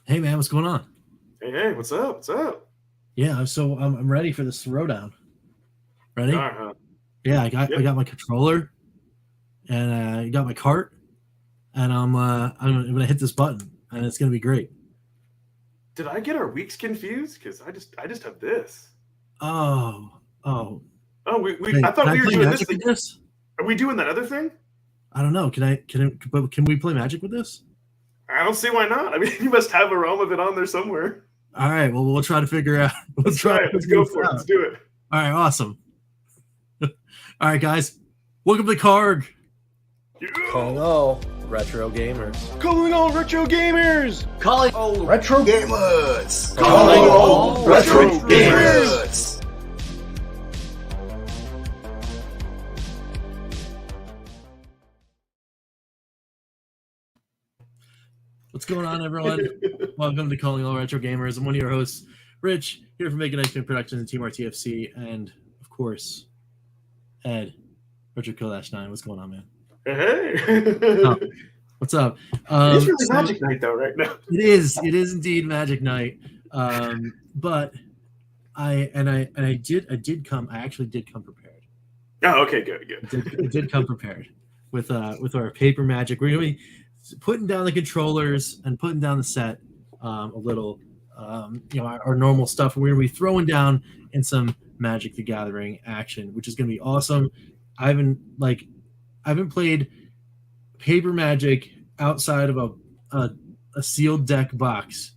Hey man, what's going on? Hey, what's up? What's up? Yeah, so I'm ready for this throwdown. Ready? Uh-huh. Yeah, I got my controller and I got my cart, and I'm gonna hit this button, and it's gonna be great. Did I get our weeks confused? Because I just have this. Oh. Oh, I Can thought I we were play doing this Magic thing. with this? Are we doing that other thing? I don't know. Can we play Magic with this? I don't see why not. I mean, you must have a realm of it on there somewhere. All right. Well, we'll try to figure out. Let's try it. Let's go for it. Let's do it. All right. Awesome. All right, guys. Welcome to Karg. Yeah. Calling all retro gamers. Calling all retro gamers. Calling all retro gamers. Calling all retro gamers. What's going on, everyone? Welcome to Calling All Retro Gamers. I'm one of your hosts, Rich, here from Making Ice Cream Productions and Team RTFC, and of course, Ed, RetroKillDashNine. What's going on, man? Hey. What's up? It's really Magic Night though, right now. It is indeed Magic Night. But I actually did come prepared. Oh, okay, good. I did come prepared with our paper Magic. We're gonna be putting down the controllers and putting down the set a little, our normal stuff. We're gonna be throwing down in some Magic the Gathering action, which is gonna be awesome. I haven't played paper Magic outside of a sealed deck box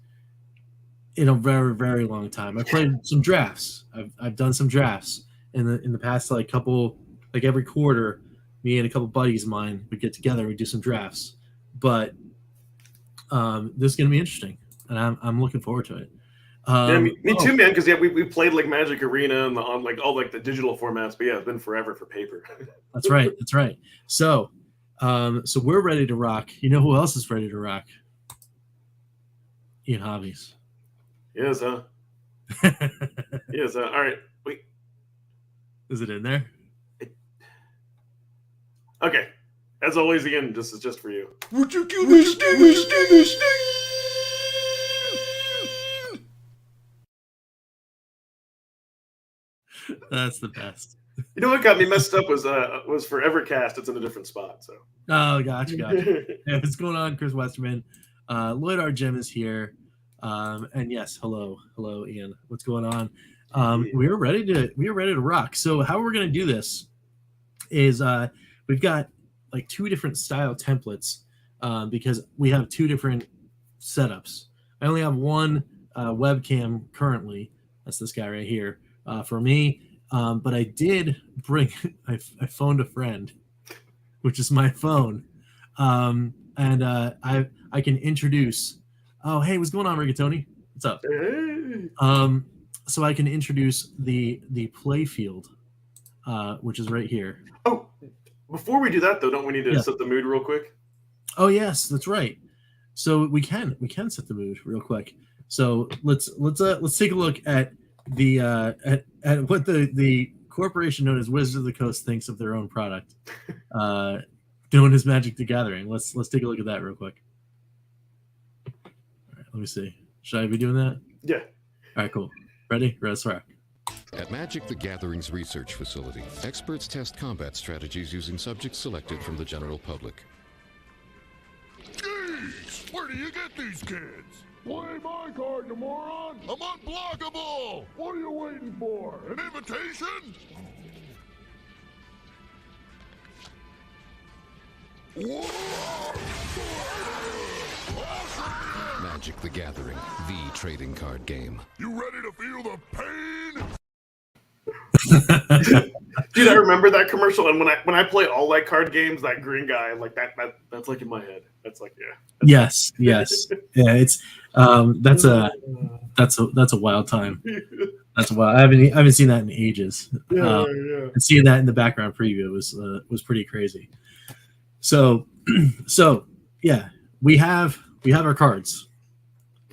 in a very, very long time. I played some drafts. I've done some drafts in the past every quarter. Me and a couple buddies of mine would get together and we'd do some drafts. But this is gonna be interesting, and I'm looking forward to it. Me too, man. Because we played like Magic Arena and on like all like the digital formats, but yeah, it's been forever for paper. That's right. So we're ready to rock. You know who else is ready to rock? Ian Hobbies. Yes, huh? Yes, all right. Wait, is it in there? Okay. As always, Ian, this is just for you. Would you kill this thing? That's the best. You know what got me messed up was for Evercast. It's in a different spot. So. Oh, gotcha. Hey, what's going on, Chris Westerman? Lloyd R. Jim is here, and yes, hello, Ian. What's going on? We're ready to rock. So how we're gonna do this is we've got like two different style templates because we have two different setups. I only have one webcam currently. That's this guy right here for me. But I did bring, I phoned a friend, which is my phone. And I can introduce, oh, hey, what's going on, Rigatoni? What's up? Hey. So I can introduce the play field, which is right here. Oh, before we do that, though, don't we need to set the mood real quick? Oh, yes, that's right. So we can set the mood real quick. So let's take a look at the at what the corporation known as Wizards of the Coast thinks of their own product, known as Magic the Gathering. Let's take a look at that real quick. All right, let me see. Should I be doing that? Yeah. All right, cool. Ready? Let's rock. At Magic the Gathering's research facility, experts test combat strategies using subjects selected from the general public. Jeez! Where do you get these kids? Play my card, you moron! I'm unblockable! What are you waiting for? An invitation? Magic the Gathering, the trading card game. You ready to feel the pain? Dude, I remember that commercial, and when I play all like card games, that green guy, like that's like in my head. That's like Yes. Yeah, it's that's a wild time. That's wild. I haven't seen that in ages. Yeah. And seeing that in the background preview was pretty crazy. So yeah, we have our cards.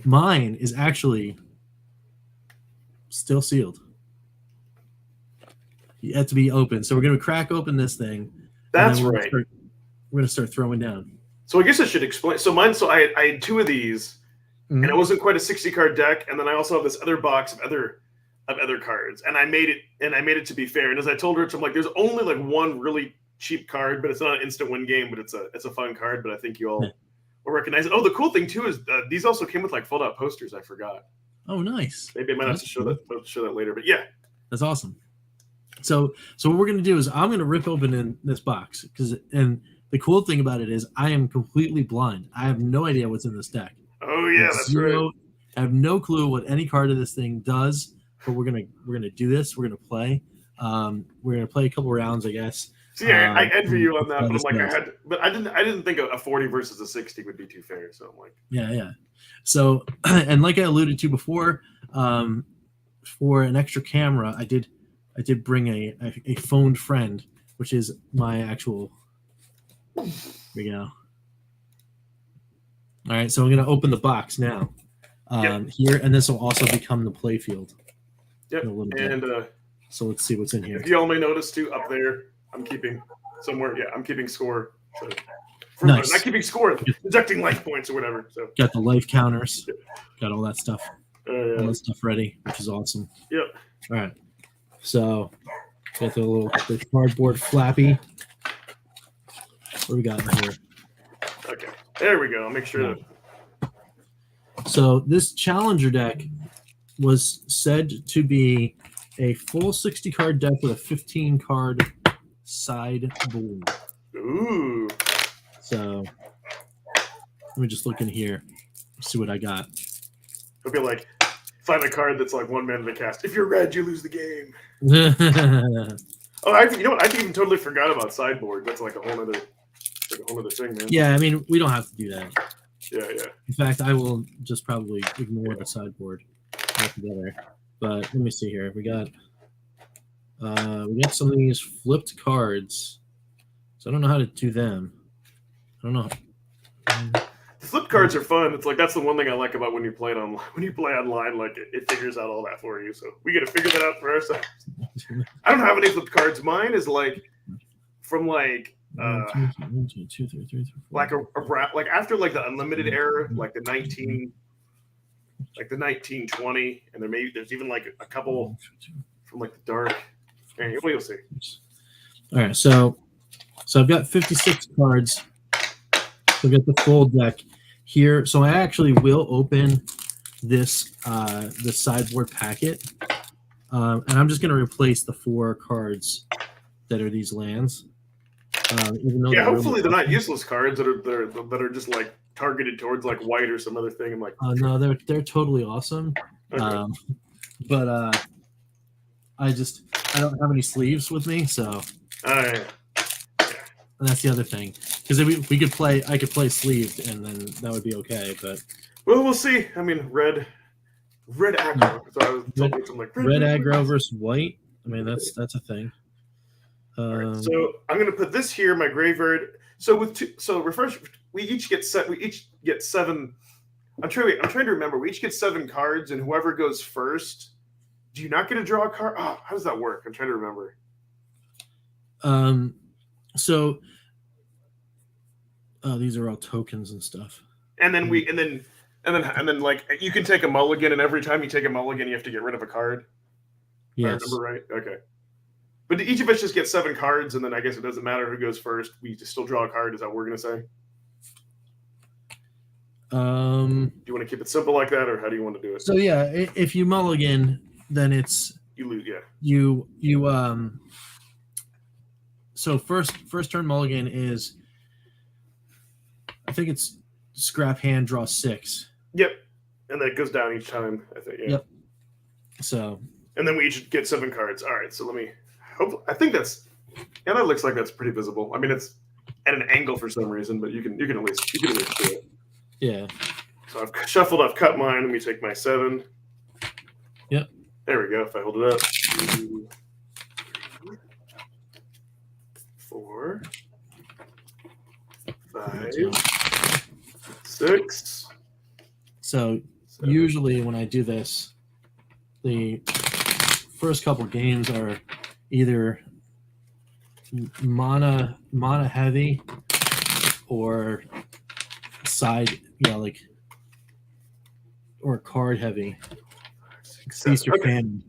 Mine is actually still sealed. You have to be open. So we're going to crack open this thing. That's right. We're going to start throwing down. So I guess I should explain. So I had two of these, and it wasn't quite a 60 card deck. And then I also have this other box of other cards, and I made it to be fair. And as I told Rich, I'm like, there's only like one really cheap card, but it's not an instant win game, but it's a fun card. But I think you all will recognize it. Oh, the cool thing too is these also came with like fold out posters. I forgot. Oh, nice. Maybe I might have to show that later. But yeah, that's awesome. So what we're gonna do is I'm gonna rip open in this box and the cool thing about it is I am completely blind. I have no idea what's in this deck. Oh yeah, that's right. I have no clue what any card of this thing does. But we're gonna do this. We're gonna play. We're gonna play a couple rounds, I guess. See, I envy you on that, but I'm like, I didn't think a 40 versus a 60 would be too fair. So I'm like, yeah. So, and like I alluded to before, for an extra camera, I did bring a phoned friend, which is my actual. Here we go. All right, so I'm gonna open the box now. Here, and this will also become the play field. Yep. And so let's see what's in here. If you all may notice too, up there, I'm keeping somewhere. Yeah, I'm keeping score. So, nice. Not keeping score, deducting life points or whatever. So got the life counters. Got all that stuff. All that stuff ready, which is awesome. Yep. All right. So got the cardboard flappy. What do we got in here? Okay. There we go. I'll make sure that. So this Challenger deck was said to be a full 60 card deck with a 15 card sideboard. Ooh. So let me just look in here, see what I got. It'll be like find a card that's like one man in the cast. If you're red, you lose the game. Oh, you know what? I even totally forgot about sideboard. That's like a whole other thing, man. Yeah, I mean, we don't have to do that. Yeah. In fact, I will just probably ignore the sideboard altogether. But let me see here. We got some of these flipped cards. So I don't know how to do them. I don't know. The flip cards are fun. It's like that's the one thing I like about when you play online. When you play online, like it figures out all that for you. So we got to figure that out for ourselves. I don't have any flipped cards. Mine is like from like. One, two, three, four. Like like after like the unlimited era, like the 1920, and there's even like a couple from like the dark. Anyway, you'll see. All right, so I've got 56 cards. So I've got the full deck here. So I actually will open this the sideboard packet, and I'm just going to replace the 4 cards that are these lands. Even though hopefully they're not useless cards that are just like targeted towards like white or some other thing. I'm like, no, they're totally awesome. Okay. But I don't have any sleeves with me, so yeah. And that's the other thing, because I could play sleeved, and then that would be okay. But we'll see. I mean, red aggro. So I was like red aggro versus white. I mean, that's a thing. Right, so I'm going to put this here, my graveyard. So we each get 7. I'm trying to remember. We each get 7 cards, and whoever goes first, do you not get to draw a card? Oh, how does that work? I'm trying to remember. So these are all tokens and stuff. And then like you can take a mulligan, and every time you take a mulligan, you have to get rid of a card. Yes. If I remember right. Okay. But each of us just gets 7 cards, and then I guess it doesn't matter who goes first. We just still draw a card. Is that what we're going to say? Do you want to keep it simple like that, or how do you want to do it? So yeah, if you mulligan, then it's you lose. Yeah. You So first turn mulligan is, I think it's scrap hand, draw 6. Yep, and then it goes down each time. I think. Yeah. Yep. So. And then we each get 7 cards. All right. So let me. I think that looks like that's pretty visible. I mean, it's at an angle for some reason, but you can at least do it. Yeah. So I've shuffled. I've cut mine. Let me take my 7. Yep. There we go. If I hold it up. 2, 3, 4, 5, 6. So 7. Usually when I do this, the first couple games are either mana heavy or side, like or card heavy. Seven. Feast or Okay. famine.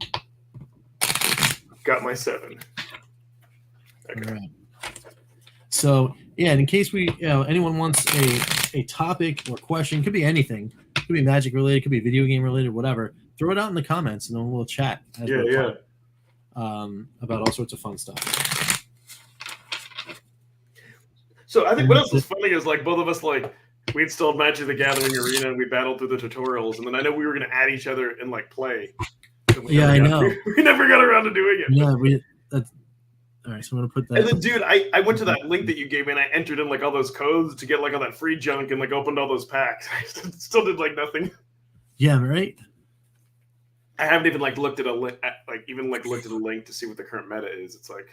Got my 7. Okay. All right. So yeah, and in case anyone wants a topic or question, could be anything, could be Magic related, could be video game related, whatever. Throw it out in the comments, and then we'll chat. As we're talking, about all sorts of fun stuff. So I think what else is funny is like both of us like we installed Magic the Gathering Arena and we battled through the tutorials, and then I know we were going to add each other and like play. Yeah, I know. We never got around to doing it. Yeah, all right, so I'm gonna put that. And then, dude, I went to that link that you gave me and I entered in like all those codes to get like all that free junk and like opened all those packs. I still did like nothing. Yeah, right. I haven't even like looked at a link, looked at a link to see what the current meta is. It's like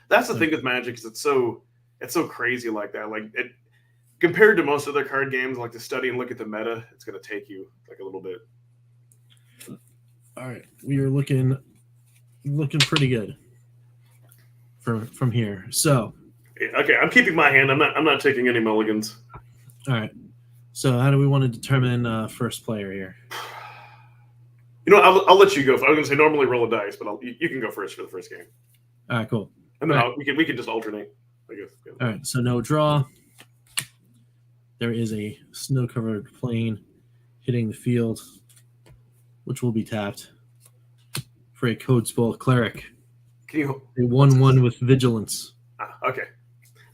that's the thing with Magic is it's so crazy like that. Like it compared to most other card games, like to study and look at the meta, it's gonna take you like a little bit. All right, we are looking pretty good from here. So okay, I'm keeping my hand. I'm not taking any mulligans. all right. So how do we want to determine first player here? You know, I'll let you go. I was gonna say normally roll a dice, but you can go first for the first game. All right, cool. And then All right. we can just alternate, I guess. All right, so no draw. There is a snow-covered plane hitting the field, which will be tapped for a code spell cleric. Can you? A 1/1 with vigilance. Okay.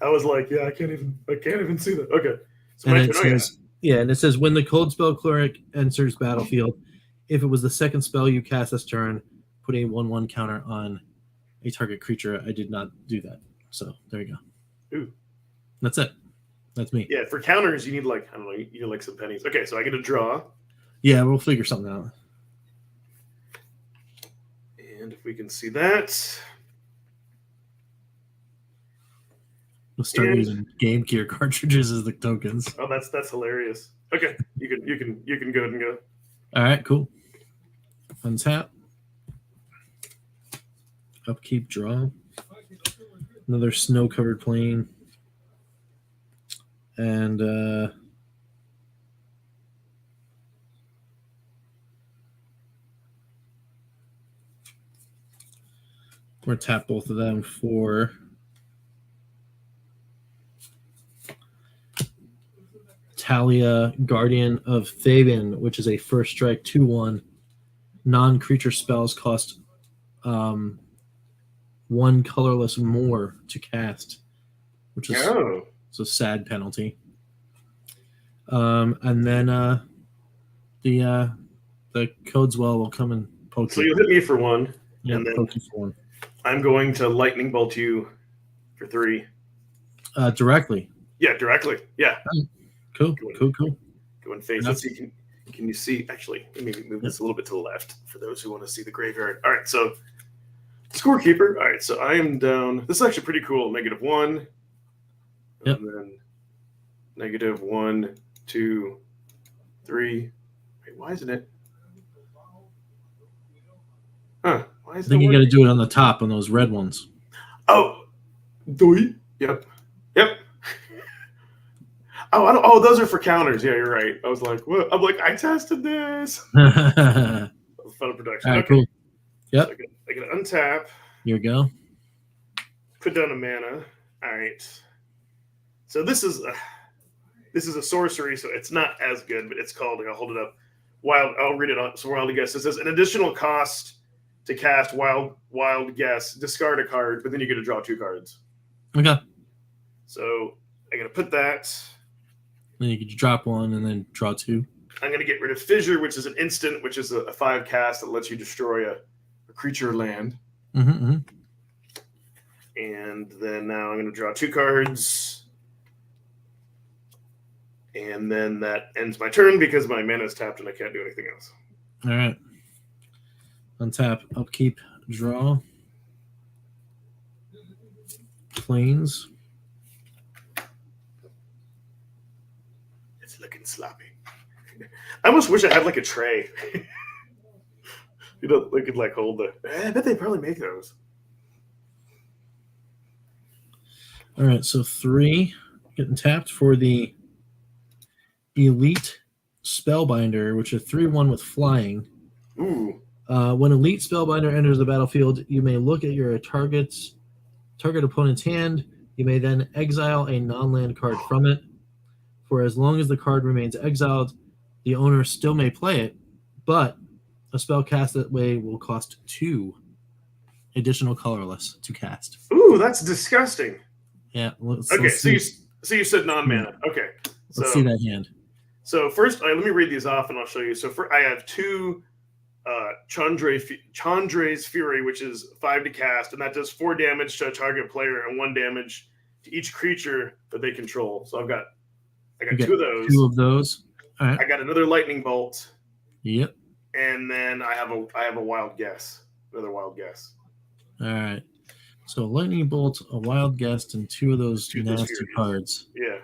I was like, yeah, I can't even see that. Okay. So And it says, and it says when the cold spell cleric enters battlefield, if it was the second spell you cast this turn, put a 1/1 counter on a target creature. I did not do that, so there you go. Ooh. That's it. That's me. Yeah, for counters you need like I don't know, you need like some pennies. Okay, so I get a draw. Yeah, we'll figure something out. And if we can see that, We'll start using Game Gear cartridges as the tokens. oh, that's hilarious. Okay, you can go ahead and go. All right, cool. Untap. Upkeep, draw. Another snow-covered plane. And we're going to tap both of them for Talia, Guardian of Thaban, which is a first strike 2/1. Non-creature spells cost 1 colorless more to cast, which is it's a sad penalty. And then the Codeswell will come and poke So you. you'll hit me for 1, Yeah, and then poke you for 1. I'm going to lightning bolt you for 3. Directly. Yeah, directly. Yeah. Cool. Go in face. Let's see. Can you see? Actually, let me move this a little bit to the left for those who want to see the graveyard. All right, so scorekeeper. All right, so I am down. This is actually pretty cool. -1. Yep. And then -1, 2, 3. Wait, why isn't it? Huh? Why I is think it you got to working? do it on the top on those red ones. Oh, yep. Oh, those are for counters. Yeah, you're right. I was like, what? I'm like, I tested this. All That was fun production. right, Okay. cool. Yep. So I get to untap, Here we go. put down a mana. All right. So this is a sorcery, so it's not as good, but it's called. I'll hold it up. I'll read it on. So wild guess. It says an additional cost to cast wild guess. Discard a card, but then you get to draw 2 cards. Okay. So I got to put that. Then you could drop 1 and then draw 2. I'm going to get rid of Fissure, which is an instant, which is a 5 cast that lets you destroy a creature or land. Mm-hmm. And then now I'm going to draw 2 cards. And then that ends my turn because my mana is tapped and I can't do anything else. All right. Untap, upkeep, draw. Planes. It's looking sloppy. I almost wish I had like a tray. They could like hold the. I bet they probably make those. All right, so 3 getting tapped for the Elite Spellbinder, which is 3/1 with flying. Ooh. When Elite Spellbinder enters the battlefield, you may look at your target opponent's hand. You may then exile a non-land card from it. For as long as the card remains exiled, the owner still may play it, but a spell cast that way will cost 2 additional colorless to cast. Ooh, that's disgusting. Yeah. Okay, so you said non-mana. Okay. Let's see that hand. So first, let me read these off and I'll show you. So I have 2 Chandra's Fury, which is 5 to cast, and that does 4 damage to a target player and 1 damage to each creature that they control. So I got 2 of those. 2 of those. All right. I got another Lightning Bolt. Yep. And then I have a Wild Guess. Another Wild Guess. All right. So Lightning Bolt, a Wild Guest, and 2 of those nasty cards. Yeah.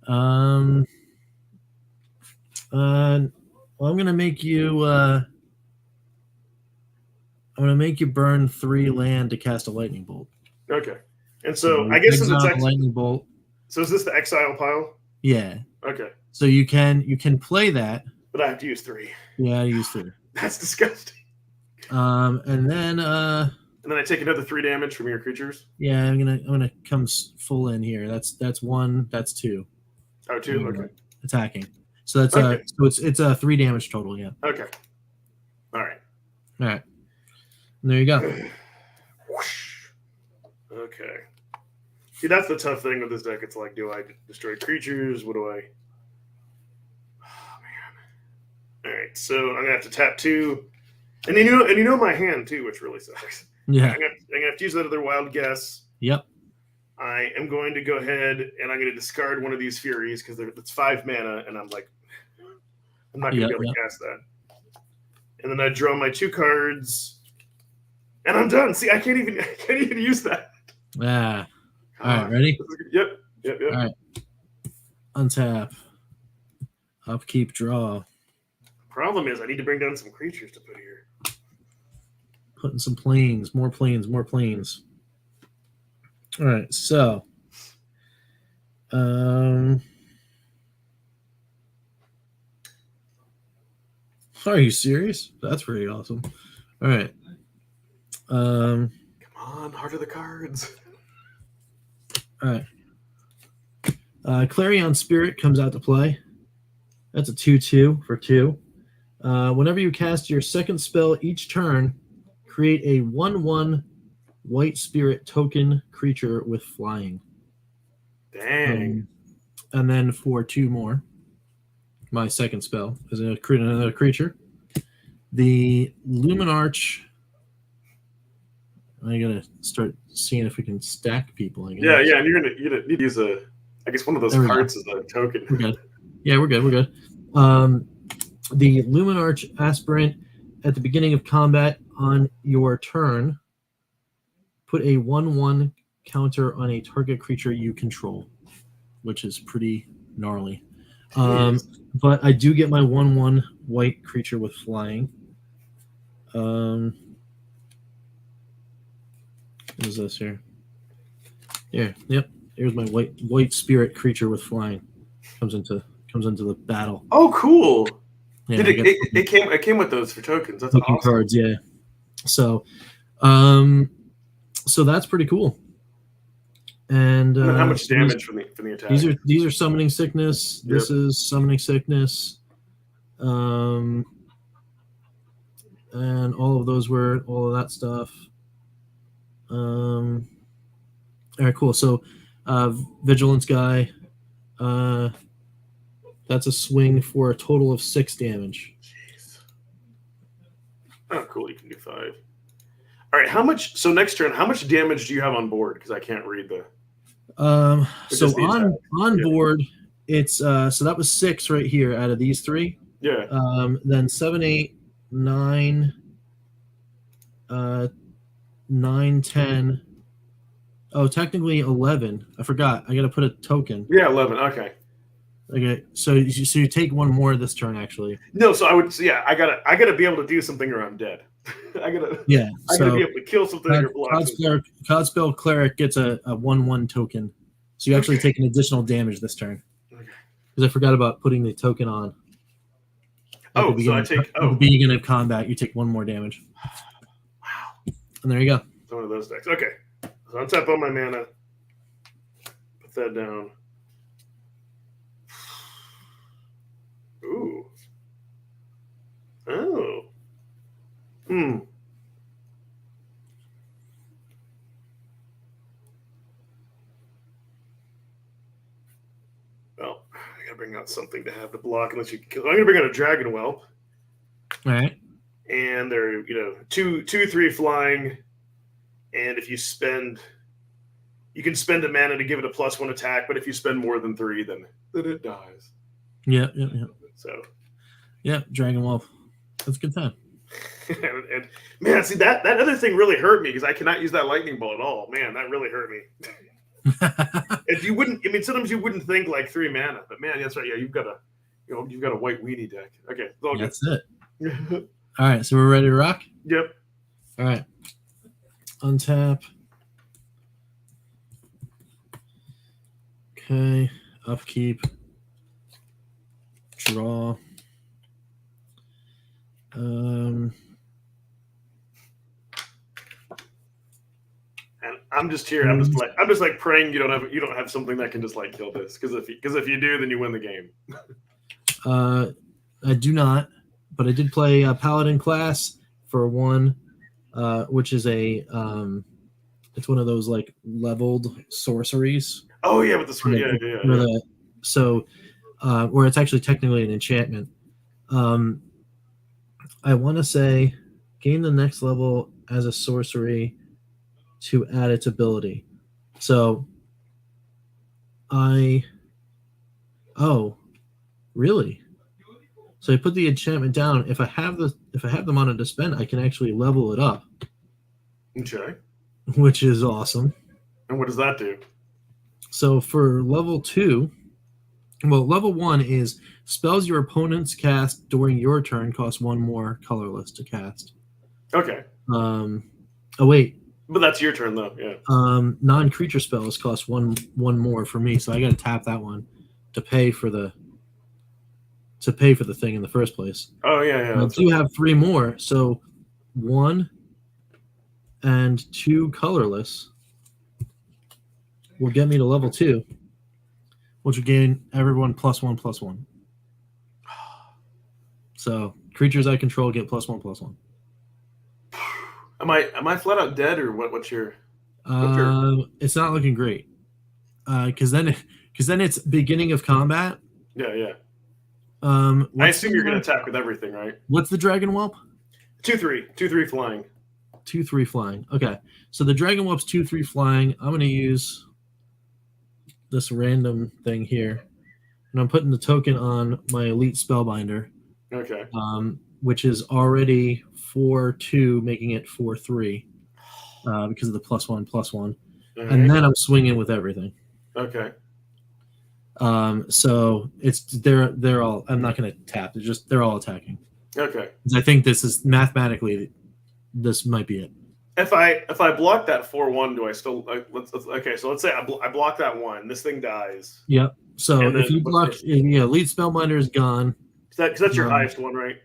Well, I'm gonna make you. I'm gonna make you burn 3 land to cast a Lightning Bolt. Okay. And so I guess it's Lightning Bolt. So is this the exile pile? Yeah. Okay. So you can play that. But I have to use 3. Yeah, I use 3. That's disgusting. And then I take another 3 damage from your creatures. Yeah, I'm gonna come full in here. That's 1. That's 2. Oh, 2. Okay. Attacking. So that's okay. It's a 3 damage total. Yeah. Okay. All right. And there you go. Okay. See, that's the tough thing with this deck. It's like, do I destroy creatures? What do I? Oh man. All right. So I'm gonna have to tap 2, and you know my hand too, which really sucks. Yeah. I'm gonna have to use that other Wild Guess. Yep. I am going to go ahead and I'm going to discard one of these Furies because it's 5 mana, and I'm like, I'm not going to be able to cast that. And then I draw my 2 cards, and I'm done. See, I can't even use that. Ah. All right, ready? Yep. All right. Untap. Upkeep, draw. Problem is, I need to bring down some creatures to put here. Putting some planes, more planes. All right, so are you serious? That's pretty awesome. All right. Come on, Heart of the Cards. All right. Clarion Spirit comes out to play. That's a 2/2 for 2. Whenever you cast your second spell each turn, create a 1/1 white spirit token creature with flying. Dang. And then for 2 more, my second spell is going to create another creature. The Luminarch. I gotta start seeing if we can stack people. I guess. Yeah, and you're gonna need to use one of those cards as a token. We're good. Yeah, we're good. The Luminarch Aspirant, at the beginning of combat on your turn, put a 1/1 counter on a target creature you control, which is pretty gnarly. But I do get my 1/1 white creature with flying. What is this here? Here, yep. Here's my white spirit creature with flying. Comes into the battle. Oh, cool! Yeah, it came with those for tokens. That's awesome. Cards, yeah. So, so that's pretty cool. And how much damage from the attack? These are summoning sickness. Yep. This is summoning sickness. And all of those were all of that stuff. All right, cool. So, Vigilance guy. That's a swing for a total of 6 damage. Jeez. Oh, cool. You can do 5. All right. How much? So next turn, how much damage do you have on board? Because I can't read the. So on board, it's so that was 6 right here out of these 3. Yeah. Then 7, 8, 9, 9, 10. Oh, technically 11. I forgot. I got to put a token. Yeah, 11. Okay. Okay. So you take 1 more this turn, actually. No. So I would. Yeah. I gotta be able to do something or I'm dead. I gotta be able to kill something. Codspell Cleric gets a 1/1 token, so you actually take an additional damage this turn. Okay. Because I forgot about putting the token on. Oh, the so I beginning, take. at the beginning of combat, you take 1 more damage. Wow. And there you go. It's one of those decks. Okay. So untap all my mana. Put that down. Ooh. Oh. Well, I gotta bring out something to have to block unless you kill. I'm gonna bring out a Dragon Whelp. All right. And they're, 2/3 flying. And if you spend, you can spend a mana to give it a +1 attack, but if you spend more than 3, then it dies. Yeah. So, Yeah, Dragon Wolf. That's a good time. and man, see that other thing really hurt me because I cannot use that lightning bolt at all. Man, that really hurt me. If you wouldn't, I mean, sometimes you wouldn't think like 3 mana, but man, that's right. Yeah, you've got a white weenie deck. Okay, it's all That's good. it. All right, so we're ready to rock? Yep. All right. Untap. Okay. Upkeep. Draw. And I'm just here. I'm just like praying you don't have something that can just like kill this because if you do, then you win the game. I do not, but I did play a Paladin class for 1, which is a it's one of those like leveled sorceries. Oh yeah, with the screen. Yeah. Where it's actually technically an enchantment. I want to say gain the next level as a sorcery to add its ability. So really? So I put the enchantment down. If I have the mana to spend, I can actually level it up. Okay. Which is awesome. And what does that do? So for level 2, level 1 is spells your opponents cast during your turn cost 1 more colorless to cast. Okay. But that's your turn though, yeah. Non-creature spells cost one more for me, so I got to tap that one to pay for the thing in the first place. Oh yeah. You have 3 more, so 1 and 2 colorless will get me to level 2, which will gain everyone +1/+1. So creatures I control get +1/+1. Am I flat out dead or what? What's your? It's not looking great. Because then it's beginning of combat. Yeah. I assume you're going to attack with everything, right? What's the Dragon Whelp? 2/3 flying. 2/3 flying. Okay, so the Dragon Whelp's 2/3 flying. I'm going to use this random thing here, and I'm putting the token on my Elite Spellbinder. Okay. Which is already 4/2, making it 4/3, because of the +1/+1, Right. and then I'm swinging with everything. Okay. So it's they're all. I'm not going to tap. They're all attacking. Okay. I think this is mathematically, this might be it. If I block that 4/1, do I still So let's say I block that 1. This thing dies. Yep. So And if then you block, Elite Spellbinder is gone. Because that's your highest one, right?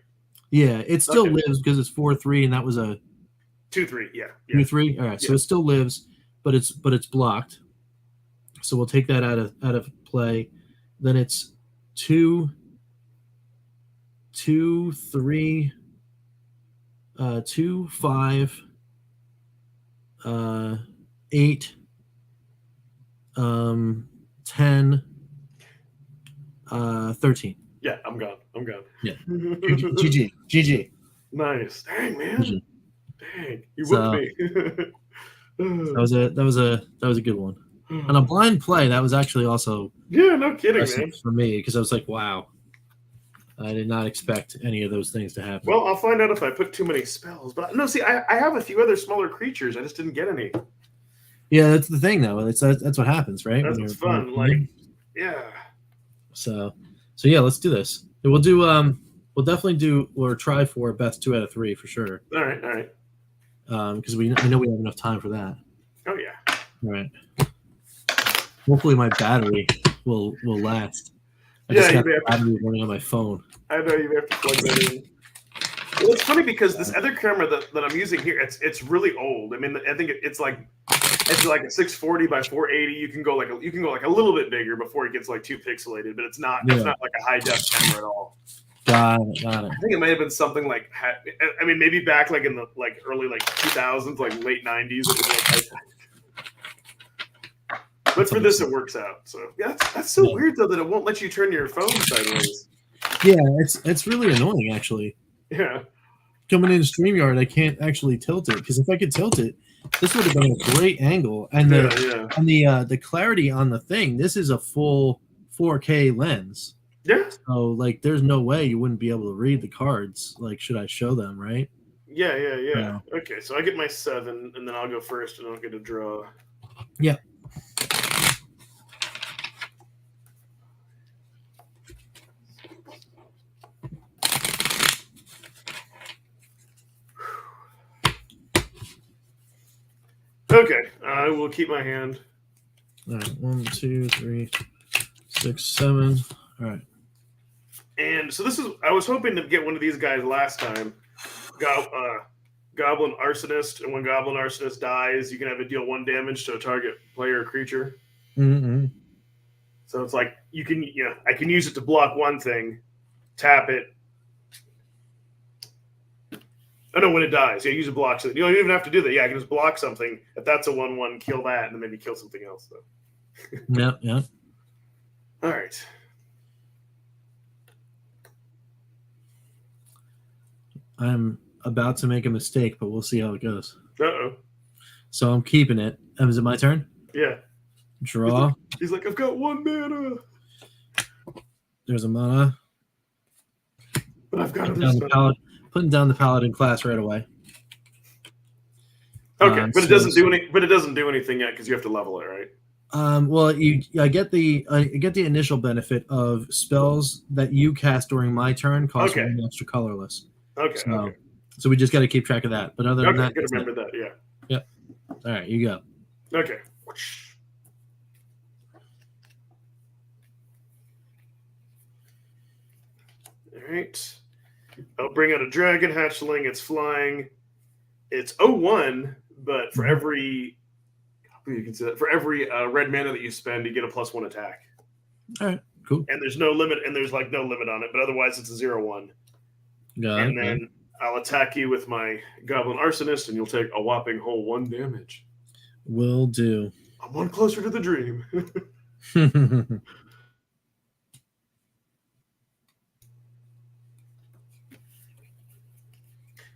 Yeah, it still Okay. lives because it's 4/3, and that was a 2/3. Yeah. 2/3. All right, so it still lives, but it's blocked. So we'll take that out of play. Then it's 2, 3, 2, 5, 8, 10, 13. Yeah, I'm gone. Yeah. GG. Nice. Dang, man. GG. Dang, you So- whipped me. That was a good one. On a blind play, that was actually also Yeah, no kidding, man. impressive for me, because I was like, wow, I did not expect any of those things to happen. Well, I'll find out if I put too many spells. But no, see, I have a few other smaller creatures. I just didn't get any. Yeah, that's the thing, though. That's what happens, right? That's When what's you're fun. playing. Like, yeah. So yeah, let's do this. We'll do we'll definitely do or try for best 2 out of 3 for sure. All right. Because we know we have enough time for that. Oh yeah. All right. Hopefully my battery will last. I just Yeah, got you the have to- battery running on my phone. I know you have to plug that in. Well, it's funny because this other camera that I'm using here, it's really old. I mean, I think it's like a 640 by 480. You can go like a little bit bigger before it gets like too pixelated, but it's not like a high def camera at all. Got it. I think it may have been something like, I mean, maybe back like in the early 2000s, like late 90s. It was like but for this, it works out. So yeah, that's so weird though that it won't let you turn your phone sideways. Yeah, it's really annoying actually. Yeah. Coming in StreamYard, I can't actually tilt it because if I could tilt it, this would have been a great angle. And the clarity on the thing, this is a full 4K lens. Yeah. So like, there's no way you wouldn't be able to read the cards. Like, should I show them? Right? Yeah. Okay, so I get my 7, and then I'll go first, and I'll get a draw. Yeah. Okay, I will keep my hand. All right, 1, 2, 3, 6, 7. All right. And so I was hoping to get one of these guys last time. Goblin Arsonist, and when Goblin Arsonist dies, you can have it deal 1 damage to a target player or creature. Mm-hmm. So it's like I can use it to block one thing, tap it. Oh no, when it dies, use a block. So you don't even have to do that. Yeah, I can just block something. If that's a 1/1, kill that, and then maybe kill something else. So. Yeah. All right. I'm about to make a mistake, but we'll see how it goes. Uh-oh. So I'm keeping it. Is it my turn? Yeah. Draw. He's like, I've got 1 mana. There's a mana. But I've got Putting down the paladin class right away. Okay, but it doesn't do any. But it doesn't do anything yet because you have to level it, right? Well, I get the initial benefit of spells that you cast during my turn cost 1 extra colorless. Okay. So we just got to keep track of that. But other than that, gotta remember that. Yeah. Yep. All right, you go. Okay. All right. I'll bring out a dragon hatchling. It's flying. It's 0/1, but for every red mana that you spend, you get a +1 attack. All right, cool. And there's no limit, no limit on it. But otherwise, it's a 0/1. And then I'll attack you with my Goblin Arsonist, and you'll take a whopping whole 1 damage. Will do. I'm 1 closer to the dream.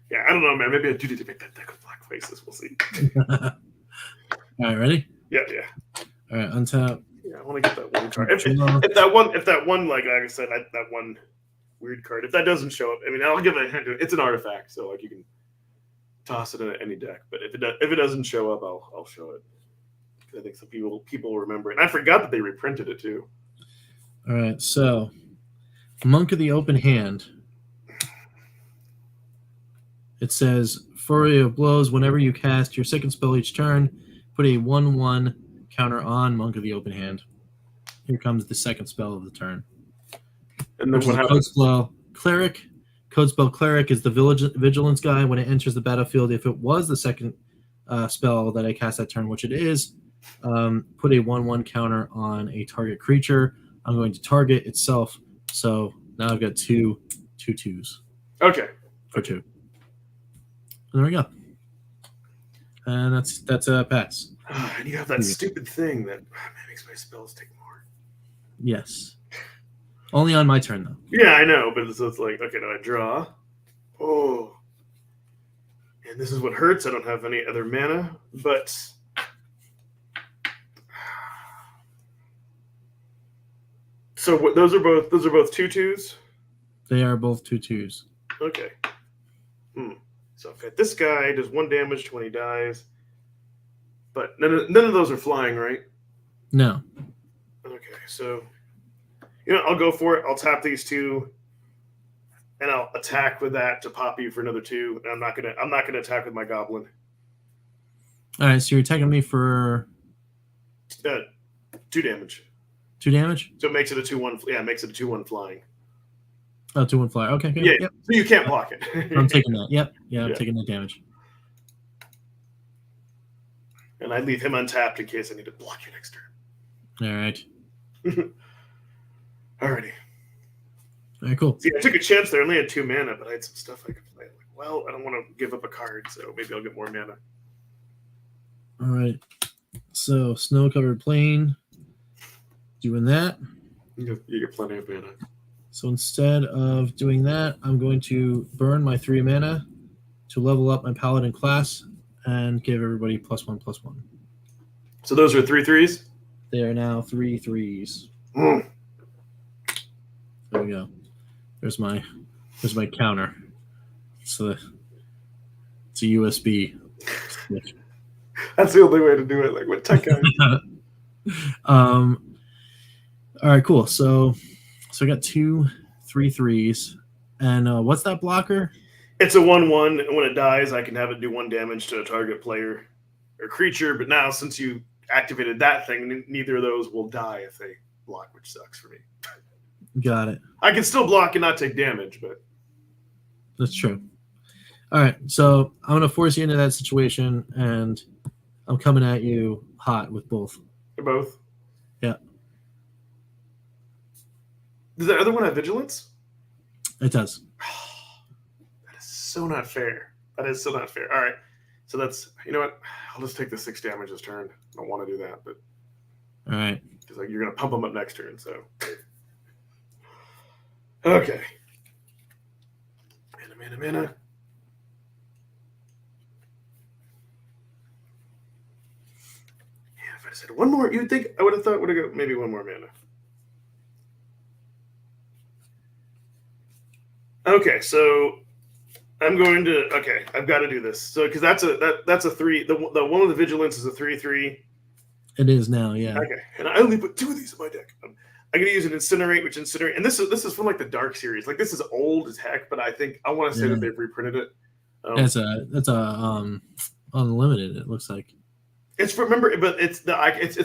Yeah, I don't know, man. Maybe I do need to make that deck with black faces. We'll see. All right, ready? Yeah. All right, untap. Yeah, I want to get that 1 card. If that one, like I said, that 1 weird card. If that doesn't show up, I mean, I'll give it a hint. It's an artifact, so like you can toss it in any deck. But if it doesn't show up, I'll show it. I think some people remember it. And I forgot that they reprinted it too. All right, so Monk of the Open Hand. It says, Flurry of Blows, whenever you cast your 2nd spell each turn, put a 1/1 counter on Monk of the Open Hand. Here comes the 2nd spell of the turn. And then what happens? Code spell Cleric. Code spell Cleric is the Vigilance guy. When it enters the battlefield, if it was the 2nd spell that I cast that turn, which it is, put a 1/1 counter on a target creature. I'm going to target itself. So now I've got 2 2/2s. Okay. For 2. There we go. And that's a pass. And you have that stupid thing that makes my spells take more. Yes. Only on my turn, though. Yeah, I know, but it's like, okay, now I draw. Oh. And this is what hurts. I don't have any other mana, but... So those are both 2/2s? They are both 2/2s. Okay. So I've got this guy does 1 damage to when he dies. But none of those are flying, right? No. Okay, so I'll go for it. I'll tap these 2, and I'll attack with that to pop you for another 2. And I'm not gonna attack with my goblin. All right, so you're attacking me for 2 damage. 2 damage. So it makes it a 2/1. Yeah, it makes it a 2/1 flying. Oh, 2/1 flyer. Okay. Yeah. Yep. So you can't block it. I'm taking that. Yep. Yeah, I'm Yeah. taking that damage. And I leave him untapped in case I need to block your next turn. All right. Alrighty. All right. Cool. See, I took a chance there. I only had 2 mana, but I had some stuff I could play. Like, well, I don't want to give up a card, so maybe I'll get more mana. All right. So snow-covered plain. Doing that. You get plenty of mana. So instead of doing that, I'm going to burn my 3 mana to level up my paladin class and give everybody +1/+1. So those are 3/3s? They are now 3 3s. Mm. There we go. There's my counter. So it's a USB. That's the only way to do it. Like, what tech guy? All right, cool. So I got 2 3/3s, and what's that blocker? It's a 1/1, and when it dies, I can have it do 1 damage to a target player or creature. But now, since you activated that thing, neither of those will die if they block, which sucks for me. Got it. I can still block and not take damage, but That's true. All right, so I'm gonna force you into that situation, and I'm coming at you hot with both. they're both. Yeah, Does that other one have vigilance? it does. That is so not fair. That is so not fair. All right. So that's, you know what? I'll just take the 6 damage this turn. I don't want to do that, but All right. because like, you're going to pump them up next turn. So, okay. Mana. Yeah, if I said one more, you'd think I would have thought would have got maybe 1 more mana. Okay, so I'm going to. Okay, I've got to do this. So because that's a 3. The one with the vigilance is a 3/3. It is now. Yeah. Okay, and I only put 2 of these in my deck. I'm going to use an incinerate, and this is from like the Dark series. Like this is old as heck, but I think I want to say that they've reprinted it. That's a unlimited. It looks like. It's from it's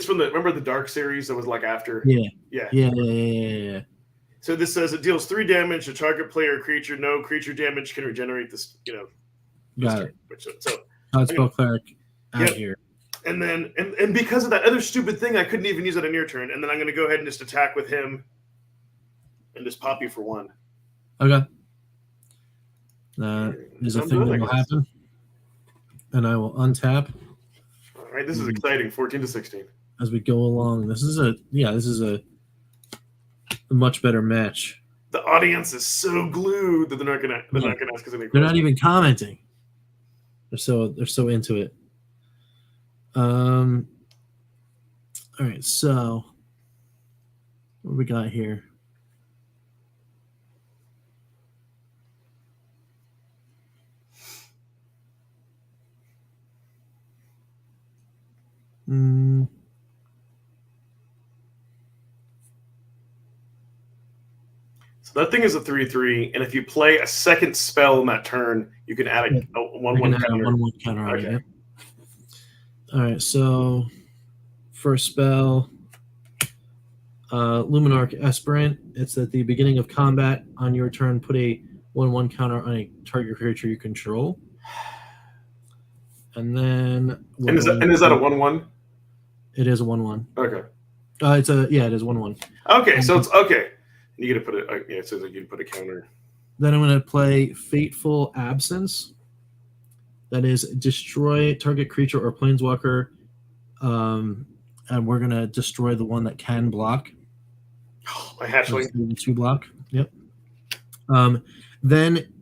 from the remember the Dark series that was like after. Yeah. So this says it deals 3 damage to target player or creature. No creature damage can regenerate this. Got it. So Spell cleric out here. And then and because of that other stupid thing, I couldn't even use it on your turn. And then I'm going to go ahead and just attack with him, and just pop you for 1. Okay. That is a thing that will happen, and I will untap. All right, this is exciting. 14-16 as we go along. This is a much better match. The audience is so glued that they're not gonna ask us any questions. They're not even commenting. They're so into it. All right, so what do we got here? So that thing is a 3/3, and if you play a second spell in that turn, you can add a 1/1 counter. 1/1 counter on it. Okay. Yep. All right, so first spell, Luminarch Aspirant. It's at the beginning of combat on your turn. Put a 1/1 counter on a target creature you control. And then And is that a 1/1? It is a 1/1. Okay. It is 1/1. Okay, so it's okay. You got to put it. It says like you can put a counter. Then I'm going to play Fateful Absence. That is destroy target creature or planeswalker, and we're going to destroy the one that can block. Oh, my hatchling. 2 block. Yep. Then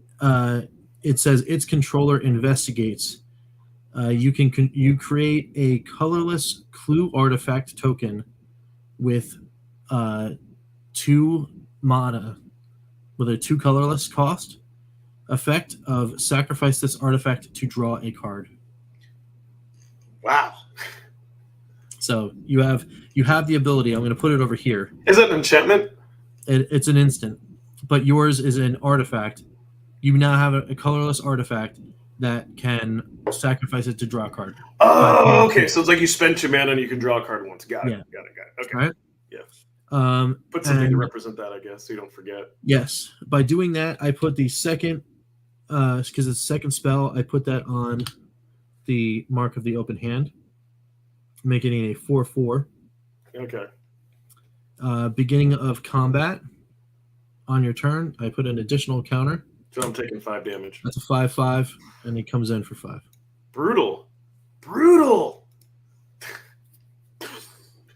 it says its controller investigates. You create a colorless clue artifact token with 2 mana with a 2 colorless cost effect of sacrifice this artifact to draw a card. Wow. So you have the ability. I'm going to put it over here. Is that an enchantment? It's an instant, but yours is an artifact. You now have a colorless artifact that can sacrifice it to draw a card. Oh, okay. So it's like you spend 2 mana and you can draw a card once. Got it. Yeah. Got it. Okay. All right. Yeah. Put something to and represent that, I guess, so you don't forget. yes, by doing that, I put the second, because it's second spell, I put that on the mark of the open hand, making it a 4/4. Okay. Beginning of combat on your turn, I put an additional counter. So I'm taking 5 damage. That's a 5/5, and he comes in for 5. Brutal. Brutal.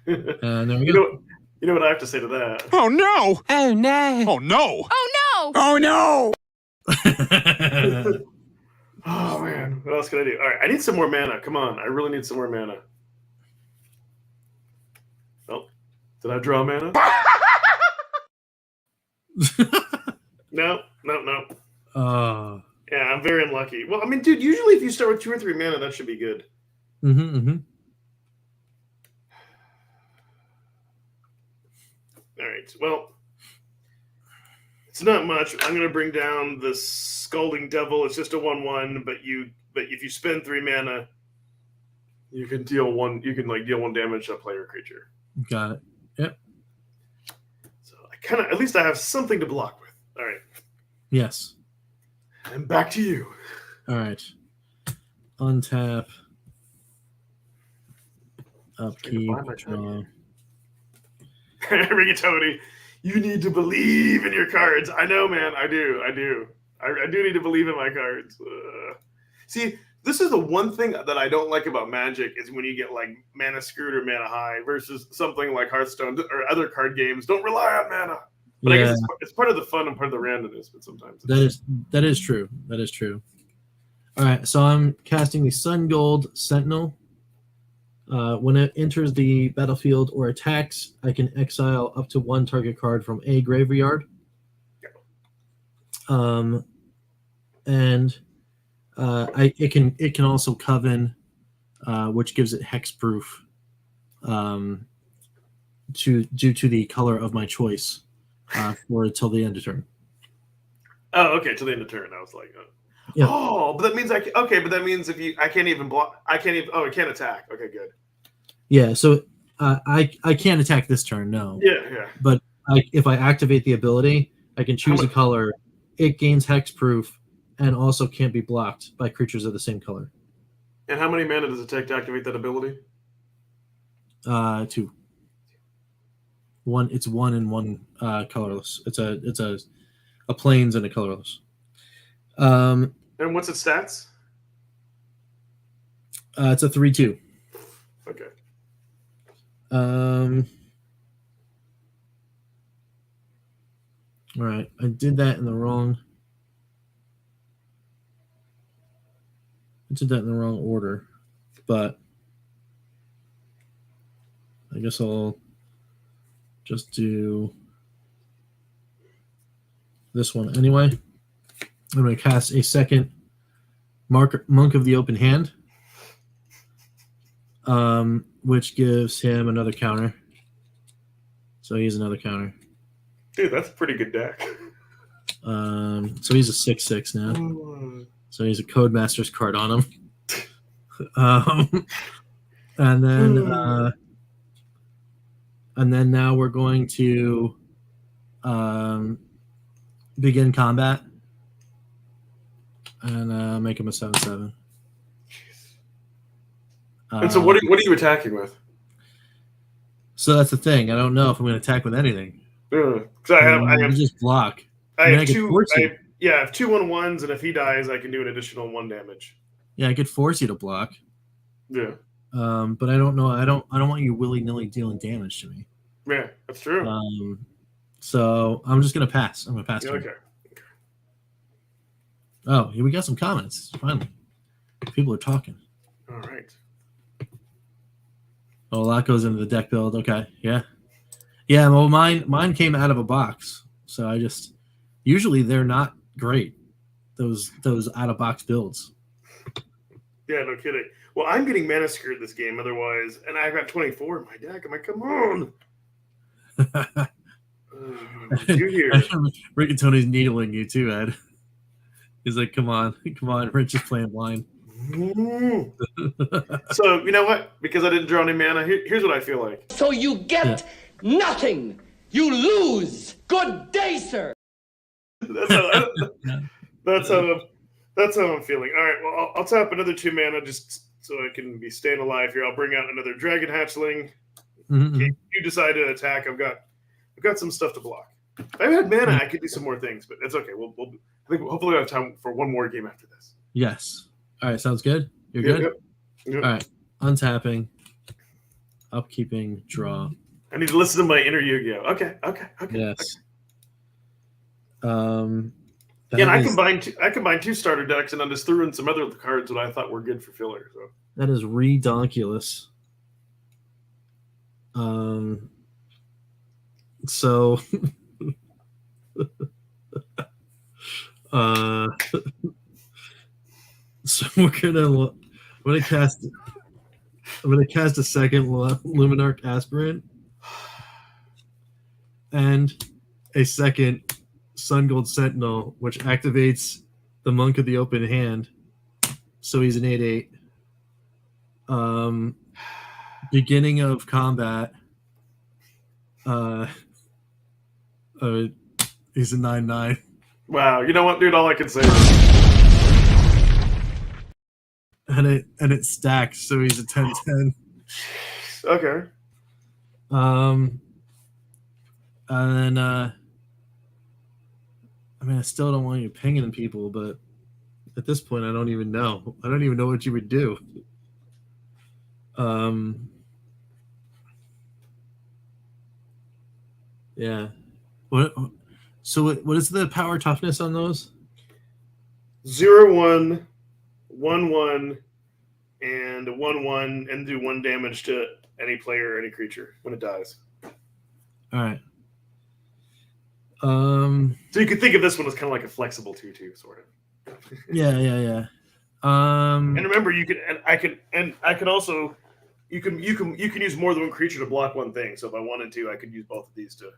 And there we You go. know what I have to say to that? Oh no! Oh no! Oh no! Oh no! Oh no! Oh man, what else can I do? All right, I need some more mana. Come on, I really need some more mana. Oh, did I draw mana? No. Yeah, I'm very unlucky. Well, I mean, dude, usually if you start with 2 or 3 mana, that should be good. All right. Well, it's not much. I'm going to bring down the Scalding Devil. It's just a 1/1, but if you spend 3 mana, you can deal 1. You can deal 1 damage to a player creature. Got it. Yep. So at least I have something to block with. All right. Yes. And back to you. All right. Untap. Upkeep. Rigatoni, you need to believe in your cards. I know, man. I do. I do need to believe in my cards. See, this is the one thing that I don't like about Magic is when you get like mana screwed or mana high versus something like Hearthstone or other card games. Don't rely on mana. But I guess it's part of the fun and part of the randomness. But sometimes that is true. That is true. All right, so I'm casting the Sun Gold Sentinel. When it enters the battlefield or attacks, I can exile up to 1 target card from a graveyard. And it can also Coven, which gives it hexproof, due to the color of my choice, for till the end of turn. Oh, okay, till the end of turn. I was like, yeah. Oh, but that means I can't even block. I can't even. Oh, I can't attack. Okay, good. Yeah, so I can't attack this turn. No. Yeah. But if I activate the ability, I can choose a color. It gains hexproof, and also can't be blocked by creatures of the same color. And how many mana does it take to activate that ability? 2. 1. It's 1 and 1 colorless. It's a plains and a colorless. And what's its stats? It's a 3/2. Okay. All right, I did that in the wrong. I did that in the wrong order, but I guess I'll just do this one anyway. I'm going to cast a second Monk of the Open Hand, which gives him another counter. So he's another counter. Dude, that's a pretty good deck. So he's a 6/6 now. So he's a Codemaster's card on him. And then now we're going to begin combat and make him a 7/7. And so what are you attacking with? So that's the thing. I don't know if I'm going to attack with anything. Because I have just block. I have could force you. I have 2 1/1s, and if he dies, I can do an additional 1 damage. Yeah, I could force you to block. Yeah. But I don't know. I don't want you willy-nilly dealing damage to me. Yeah, that's true. So I'm just gonna pass. I'm gonna pass. Yeah, okay. Oh, here we got some comments. Finally, people are talking. All right. Oh, a lot goes into the deck build. Okay, yeah. Well, mine came out of a box, so I just usually they're not great. Those out of box builds. Yeah, no kidding. Well, I'm getting mana screwed this game otherwise, and I've got 24 in my deck. I'm like, come on. You here? Rigatoni's needling you too, Ed. He's like, come on, Rich is playing blind. So, you know what? Because I didn't draw any mana, here's what I feel like. So you get nothing. You lose. Good day, sir. That's how I'm feeling. All right, well, I'll tap another 2 mana just so I can be staying alive here. I'll bring out another Dragon Hatchling. Mm-hmm. If you decide to attack, I've got some stuff to block. If I had mana, I could do some more things, but it's okay. I think hopefully we'll have time for one more game after this. Yes. All right, sounds good. You're good? Yep. All right, untapping, upkeeping, draw. I need to listen to my inner Yu-Gi-Oh. Okay. Yes. Yeah, and I combined 2 starter decks, and I just threw in some other cards that I thought were good for filler. So that is redonkulous. So so I'm gonna cast a second Luminarch Aspirant and a second Sun Gold Sentinel, which activates the Monk of the Open Hand. So he's an 8/8. Beginning of combat. He's a 9/9. wow, you know what, dude? All I can say. And it stacks, so he's a 10/10. Okay. And then I mean, I still don't want you pinging people, but at this point, I don't even know. I don't even know what you would do. Yeah. So what is the power toughness on those? 0/1, 1/1, and 1/1, and do 1 damage to any player or any creature when it dies. All right. So you could think of this one as kind of like a flexible 2/2, sort of. Yeah. And remember, you can also you can use more than one creature to block one thing. So if I wanted to, I could use both of these to.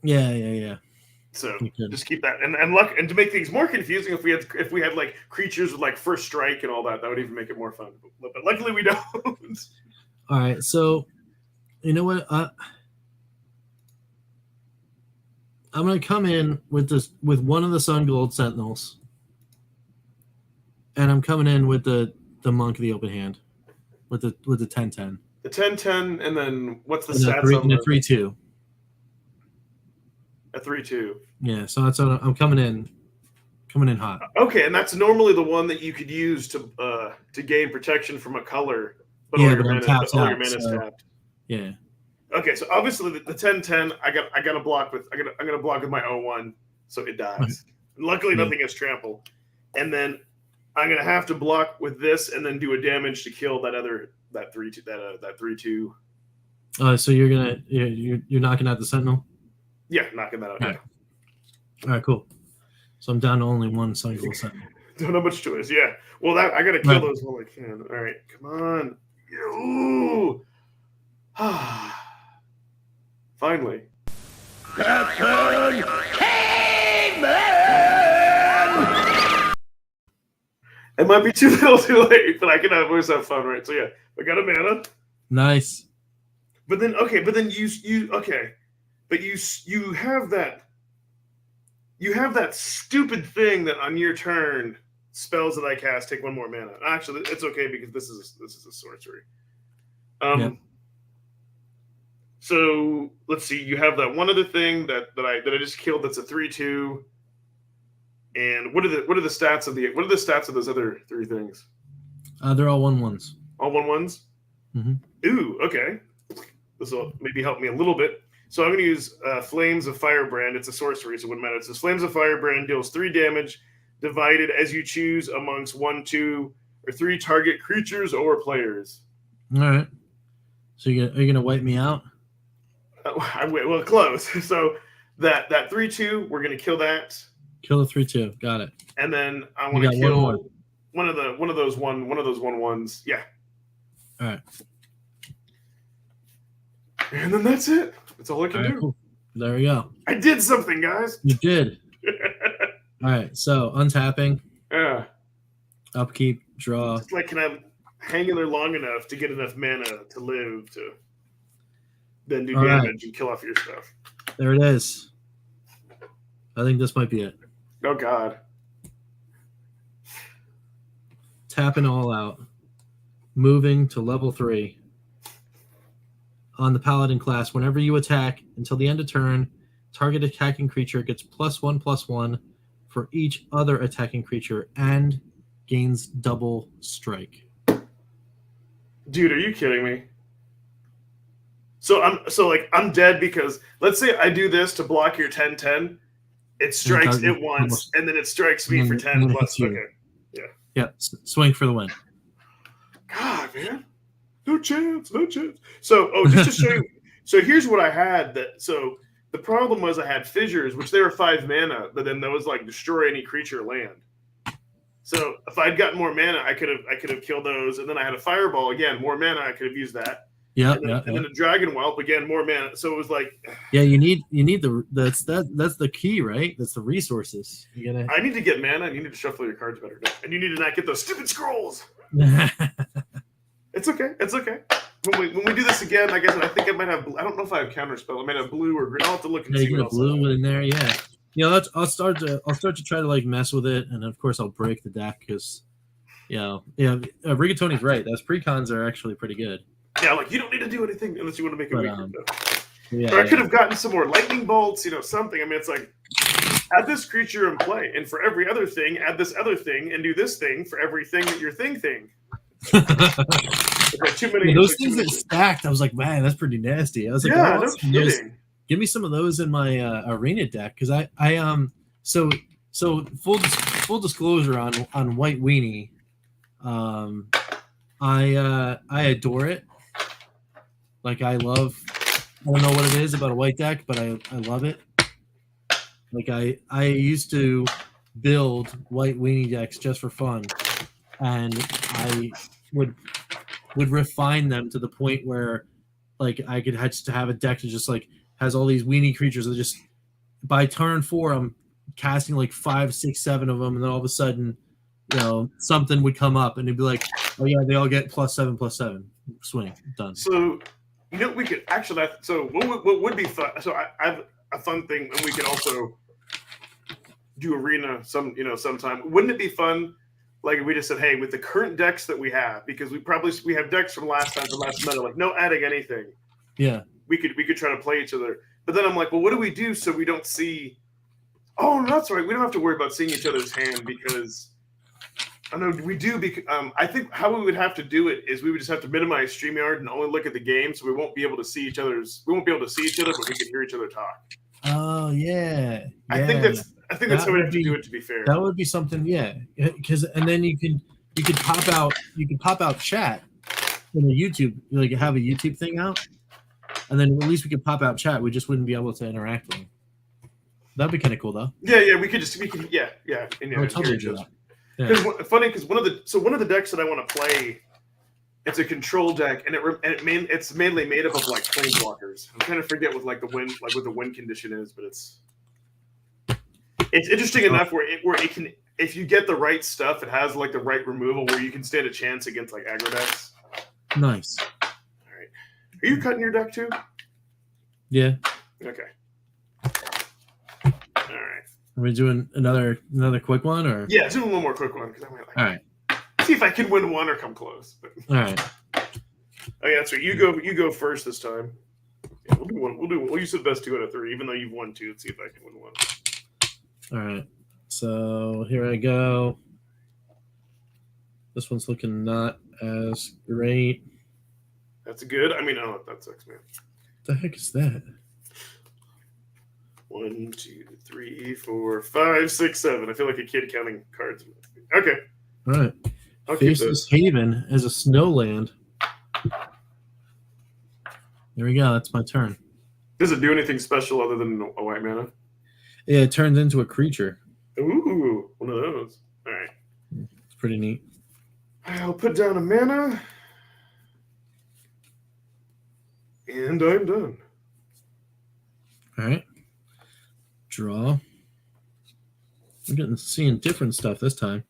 Yeah. So just keep that and to make things more confusing, if we had like creatures with like first strike and all that would even make it more fun. But luckily we don't. All right, so you know what? I'm gonna come in with one of the Sun Gold Sentinels, and I'm coming in with the Monk of the Open Hand, with the 10/10. The 10/10, and then what's the stats on the the 3/2? A 3/2. Yeah, so that's what I'm coming in hot. Okay, and that's normally the one that you could use to gain protection from a color, but Yeah, all your but I'm mana, tapped all your out, mana's so- tapped. Yeah. Okay, so obviously the 10/10, I got to block with I'm gonna block with my 0/1, so it dies. Luckily, Yeah. nothing has trample, and then I'm gonna have to block with this, and then do a damage to kill that 3/2. So you're knocking out the Sentinel. Yeah, knocking that out. Yeah. All right, cool. So I'm down to only one Sun Gold Sentinel. Don't have much choice. Yeah. Well, I gotta kill Right. those while I can. All right, come on. Ooh. Finally. It might be too little, too late, but I can always have fun, right? So yeah, I got a mana. Nice. But then you have that stupid thing that on your turn spells that I cast take 1 more mana. Actually, it's okay because this is a sorcery. Yeah. So let's see. You have that one other thing that I just killed. That's a 3/2. And what are the stats of those other 3 things? They're all 1/1s. All 1/1s. Mhm. Ooh, okay. This will maybe help me a little bit. So I'm going to use Flames of Firebrand. It's a sorcery, so it wouldn't matter. It says Flames of Firebrand deals 3 damage, divided as you choose amongst 1, 2, or 3 target creatures or players. All right. So are you gonna wipe me out? Well, close. So that 3/2, we're going to kill that, Kill the 3/2. Got it. and then I You want to got kill one more. one of those 1/1s. Yeah, All right. and then that's it. That's all I can All right, do. cool. There we go. I did something, guys. You did. All right. So untapping, Yeah. upkeep, draw. It's like, can I hang in there long enough to get enough mana to live to? then do All right. damage and kill off your stuff. There it is. I think this might be it. Oh God. Tapping all out. Moving to level 3. On the Paladin class, whenever you attack until the end of turn, target attacking creature gets +1/+1 for each other attacking creature and gains double strike. Dude, are you kidding me? So I'm dead because let's say I do this to block your 10/10. It strikes it once, and then it strikes me for 10 plus. Okay. Yeah, swing for the win. God, man. No chance, no chance. So, just to show you. So here's what I had. So the problem was I had fissures, which they were 5 mana, but then those like destroy any creature land. So if I'd gotten more mana, I could have killed those, and then I had a fireball again, more mana. I could have used that. Yeah, and then a dragon whelp again, more mana. So it was like, yeah, you need that's the key, right? That's the resources. I need to get mana, and you need to shuffle your cards better, and you need to not get those stupid scrolls. It's okay. It's okay. When we do this again, like I said, I think I might have. I don't know if I have counterspell. I might have blue or green. I'll have to look and see you what got blue in there. Yeah, I'll start to try to like mess with it, and of course I'll break the deck because, Rigatoni's right. Those precons are actually pretty good. Yeah, like you don't need to do anything unless you want to make it weaker. Yeah, or I could have gotten some more lightning bolts, something. I mean, it's like add this creature in play, and for every other thing, add this other thing, and do this thing for everything that your thing. Like too many. Those things that stacked, I was like, man, that's pretty nasty. I was like, yeah, no kidding. Give me some of those in my arena deck because so full disclosure on White Weenie, I adore it. Like I don't know what it is about a white deck, but I love it. Like I used to build White Weenie decks just for fun, and I would refine them to the point where like I could just have a deck that just like has all these weenie creatures that just by turn 4 I'm casting like 5, 6, 7 of them, and then all of a sudden something would come up and it'd be like, oh yeah, they all get +7/+7 swing done. So we could actually what would be fun, so I have a fun thing, and we could also do arena sometime. Wouldn't it be fun like if we just said, hey, with the current decks that we have, because we have decks from last meta, like no adding anything. Yeah. We could try to play each other. But then I'm like, well, what do we do so we don't see oh no, that's right. We don't have to worry about seeing each other's hand because I know we do because I think how we would have to do it is we would just have to minimize StreamYard and only look at the game, so we won't be able to see each other, but we can hear each other talk. Oh yeah. I think that's how we have to do it, to be fair. That would be something, yeah. And then you could pop out chat in a YouTube, like have a YouTube thing out, and then at least we could pop out chat. We just wouldn't be able to interact with them. That'd be kind of cool, though. Yeah, we could yeah. I would totally do that. Because one of the decks that I want to play, it's a control deck, and it's mainly made up of like planeswalkers. I'm trying to forget what like what the win condition is, but it's interesting enough where it can, if you get the right stuff, it has like the right removal where you can stand a chance against like aggro decks. Nice. All right, are you cutting your deck too? Yeah. Okay. All right. Are we doing another quick one, or? Yeah, do one more quick one because I'm like, all right. See if I can win one or come close. All right. Oh yeah, that's right. You go first this time. Yeah, we'll do one. We'll use the best 2 out of 3, even though you've won 2. Let's see if I can win 1. All right. So here I go. This one's looking not as great. That's good. I mean, oh, that sucks, man. What the heck is that? 1, 2, 3, 4, 5, 6, 7. I feel like a kid counting cards. Okay. All right. I'll keep Faceless Haven is a snowland. There we go. That's my turn. Does it do anything special other than a white mana? Yeah, it turns into a creature. Ooh, one of those. All right. It's pretty neat. I'll put down a mana. And I'm done. All right. Draw. I'm seeing different stuff this time.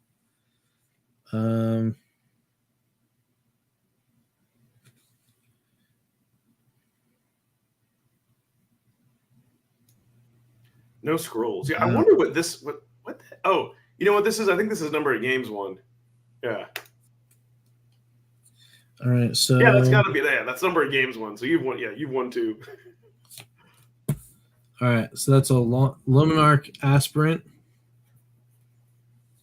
No scrolls. Yeah, I wonder what this. What? Oh, you know what this is? I think this is number of games one. Yeah. All right, so Yeah, that's got to be that. That's number of games one. So you've won. Yeah, you've won 2. all right, so that's a Luminarch Aspirant.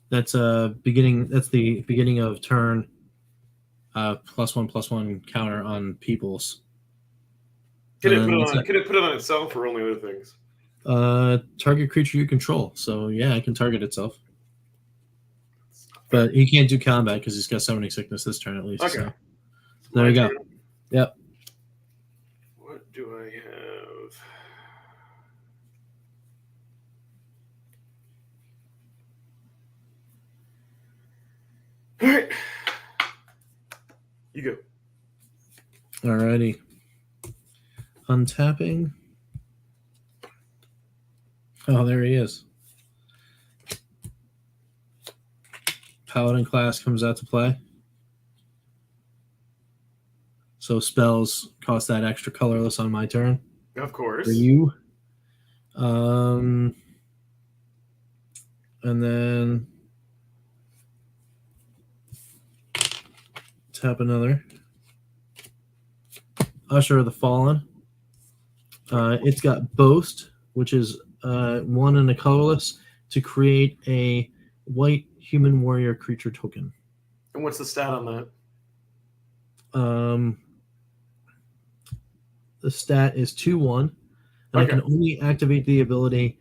That's beginning. That's the beginning of turn. +1/+1 counter on peoples. Can it put it on itself or only other things? Target creature you control. So yeah, it can target itself. But he can't do combat because he's got summoning sickness this turn at least. Okay. So. There you go. Turn. Yep. What do I have? All right. You go. Alrighty. Untapping. Oh, there he is. Paladin class comes out to play. So spells cost that extra colorless on my turn. Of course. For you. And then tap another. Usher of the Fallen. It's got Boast, which is 1 and a colorless to create a white human warrior creature token. And what's the stat on that? The stat is 2/1, and I Okay. can only activate the ability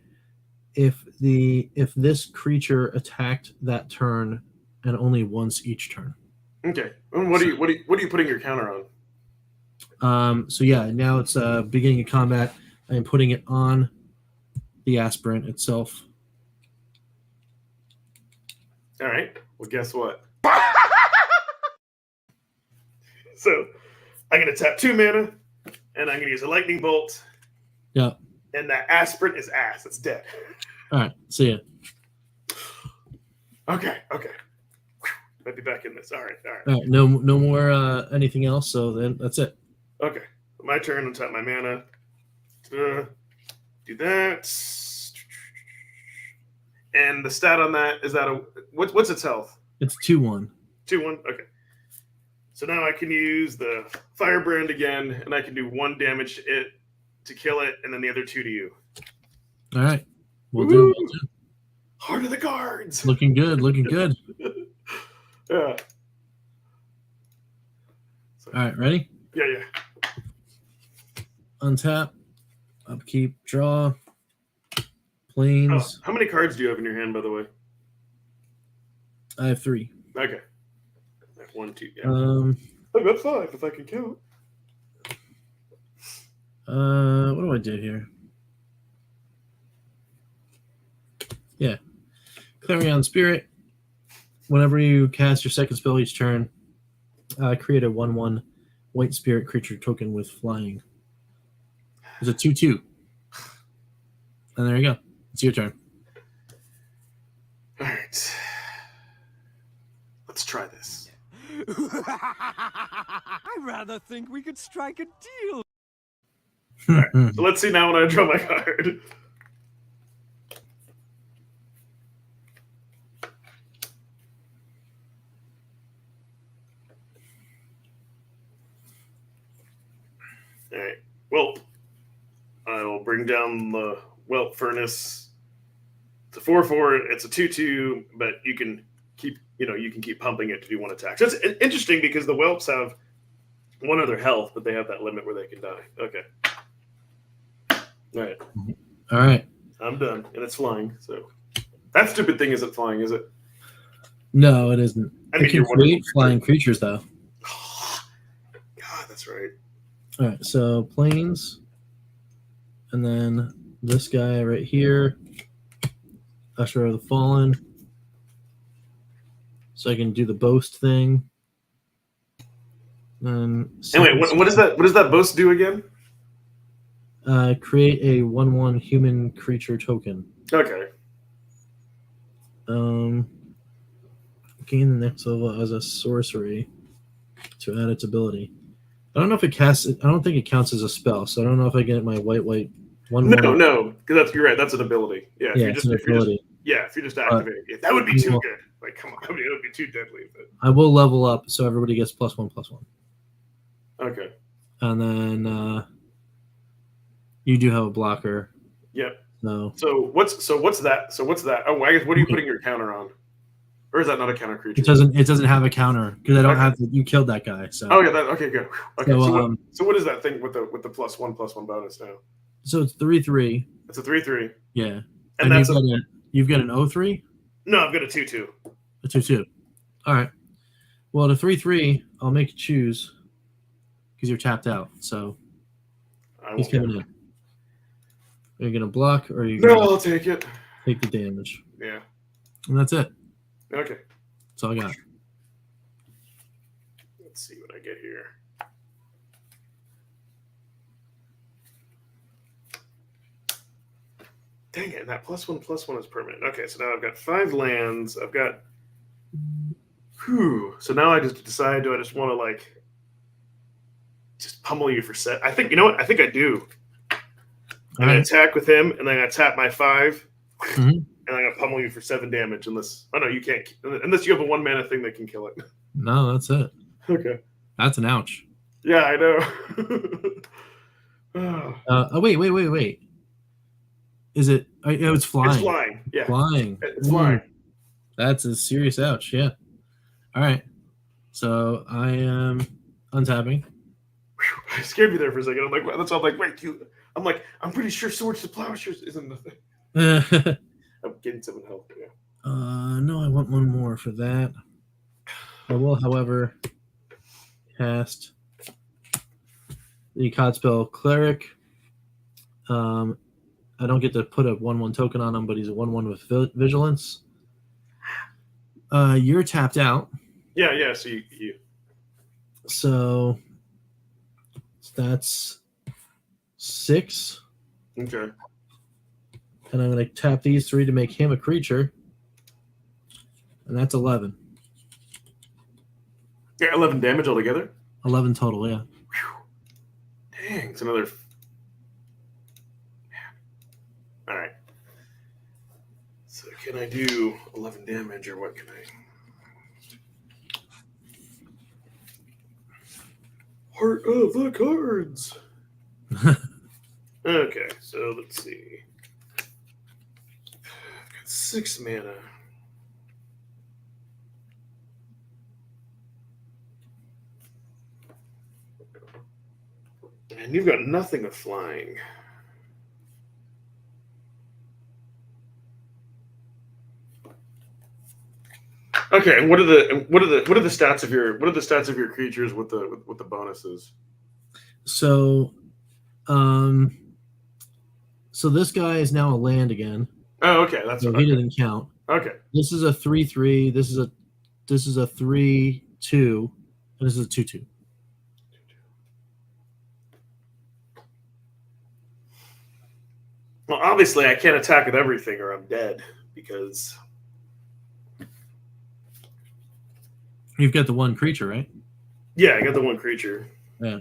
if this creature attacked that turn and only once each turn. Okay. And what are you putting your counter on? So yeah, now it's beginning of combat. I am putting it on the aspirant itself. All right. Well, guess what? So I'm gonna tap 2 mana, and I'm gonna use a lightning bolt. Yeah. And that aspirant is ass. It's dead. All right. See ya. Okay. Might be back in this. All right. All right. No more anything else. So then that's it. Okay. My turn. Untap my mana. Do that. And the stat on that is that what's its health? It's 2/1. 2/1. Okay. So now I can use the Firebrand again, and I can do 1 damage to it to kill it, and then the other 2 to you. All right. We'll Woo! do. Heart of the cards. Looking good. Looking good. Yeah. All right. Ready? Yeah. Untap. Upkeep. Draw. Planes. Oh, how many cards do you have in your hand, by the way? I have 3. Okay. I have 1, 2. Yeah. I've got 5 if I can count. What do I do here? Yeah. Clarion Spirit. Whenever you cast your second spell each turn, create a 1/1 white spirit creature token with flying. It's a 2/2. And there you go. It's your turn. All right. Let's try this. I rather think we could strike a deal. So let's see now when I draw my card. All right. Well, I will bring down the Whelp Furnace. It's a 4/4. It's a 2/2, but you can keep pumping it to do 1 attack. So it's interesting because the Whelps have 1 other health, but they have that limit where they can die. Okay. All right. All right. I'm done, and it's flying. So that stupid thing isn't flying, is it? No, it isn't. I mean, It can you're create wonderful. flying creatures, though. God, that's right. All right, so planes, and then this guy right here, Usher of the Fallen. So I can do the boast thing. And Anyway, what does that boast do again? create a 1/1 human creature token. Okay. Gain the next level as a sorcery to add its ability. I don't know if it casts. I don't think it counts as a spell, so I don't know if I get my white 1/1. No, Because you're right. That's an ability. Yeah. Yeah, it's an ability. If you're just activating it, that would be too good. Like, come on, I mean, it would be too deadly. But I will level up so everybody gets +1/+1. okay. And then you do have a blocker. Yep. No. So what's that? So what's that? Oh, I guess what are you putting your counter on? Or is that not a counter creature? It doesn't have a counter because I don't have to, you killed that guy. So oh yeah, okay, good. Okay, so, what is that thing with the +1/+1 bonus now? So it's 3/3. It's a 3/3. Yeah. And that's you've got an 0/3? No, I've got a 2/2. A 2/2. All right. Well, the 3/3, I'll make you choose because you're tapped out. So he's coming in. Are you gonna block or are you gonna I'll take it. take the damage? Yeah. And that's it. Okay. That's all I got. Let's see what I get here. Dang it, that +1/+1 is permanent. Okay, so now I've got 5 lands. I've got so now I just decide, do I just want to like just pummel you for set? I think, you know what? I think I do. I'm going to attack with him, and then I tap my 5, and I'm going to pummel you for 7 damage unless... Oh, no, you can't. Unless you have a 1-mana thing that can kill it. No, that's it. Okay. That's an ouch. Yeah, I know. Wait. Is it... Oh, it's flying. It's flying, yeah. Flying. It's flying. That's a serious ouch, yeah. All right. So I am untapping. It scared me there for a second. I'm like, that's all. I'm like, wait, I'm like, I'm pretty sure Swords to Plowshares isn't the thing. I'm getting some help. Yeah. No, I want one more for that. I will, however, cast the card spell Cleric. I don't get to put a 1/1 token on him, but he's a 1/1 with Vigilance. You're tapped out. Yeah. So you. So that's 6. Okay. And I'm going to tap these 3 to make him a creature. And that's 11. Yeah, 11 damage altogether? 11 total, yeah. Whew. Dang, it's another... All right. So can I do 11 damage, or what can I... Heart of the cards! Okay, so let's see. I've got 6 mana. And you've got nothing of flying. Okay, and what are the stats of your creatures with the bonuses? So this guy is now a land again. Oh, okay, that's so what he doesn't count. Okay. This is a 3/3. This is a 3/2, and this is a 2/2. Well, obviously, I can't attack with everything, or I'm dead because you've got the one creature, right? Yeah, I got the one creature. Yeah.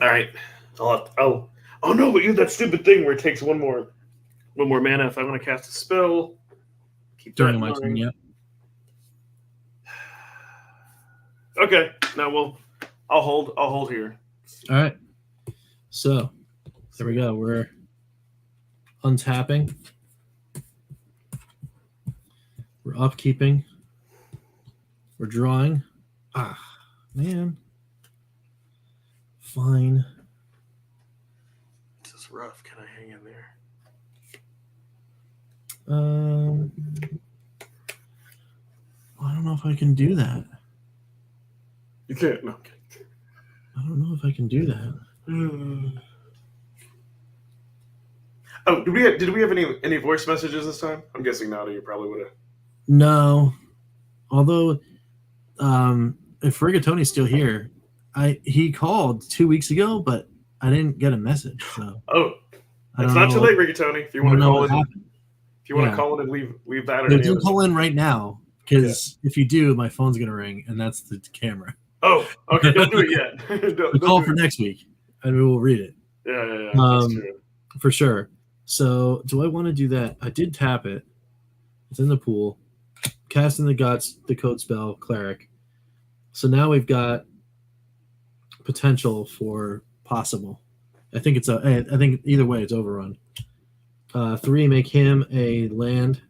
All right. Oh no! But you have that stupid thing where it takes one more mana if I want to cast a spell. Keep during my turn, yeah. Okay. Now I'll hold here. All right. So there we go. We're untapping. We're upkeeping. We're drawing. Ah, man. Fine. This is rough. Can I hang in there? I don't know if I can do that. You can't. No. Okay. I don't know if I can do that. Oh, did we have any voice messages this time? I'm guessing not. You probably would have. No. Although, if Rigatoni's still here, he called 2 weeks ago, but I didn't get a message. So it's not too late, Rigatoni. If you want to call in, to call in right now, because if you do, my phone's gonna ring, and that's the camera. Oh, okay. Don't do it yet. don't Call do for it. next week, and we will read it. Yeah. That's true. For sure. So, do I want to do that? I did tap it. It's in the pool. Casting the Guts, the code spell, Cleric. So now we've got potential for possible. I think either way it's overrun. 3, make him a land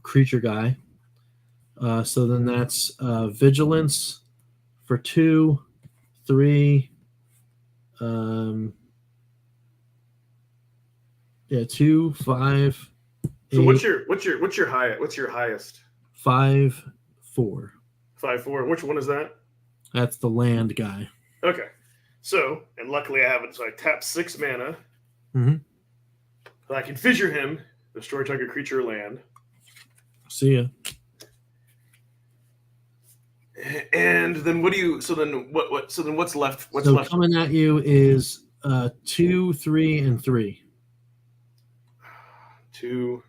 creature guy. So then that's vigilance for 2, 3. 2, 5. So 8, what's your highest? 5, 4. 5, 4. Which one is that? That's the land guy. Okay. So, and luckily I have it. So I tap 6 mana. Mm-hmm. I can fissure him, destroy target creature or land. See ya. And then what do you? So then what? So then what's left? What's so left? Coming at you is 2, 3, and 3. 2.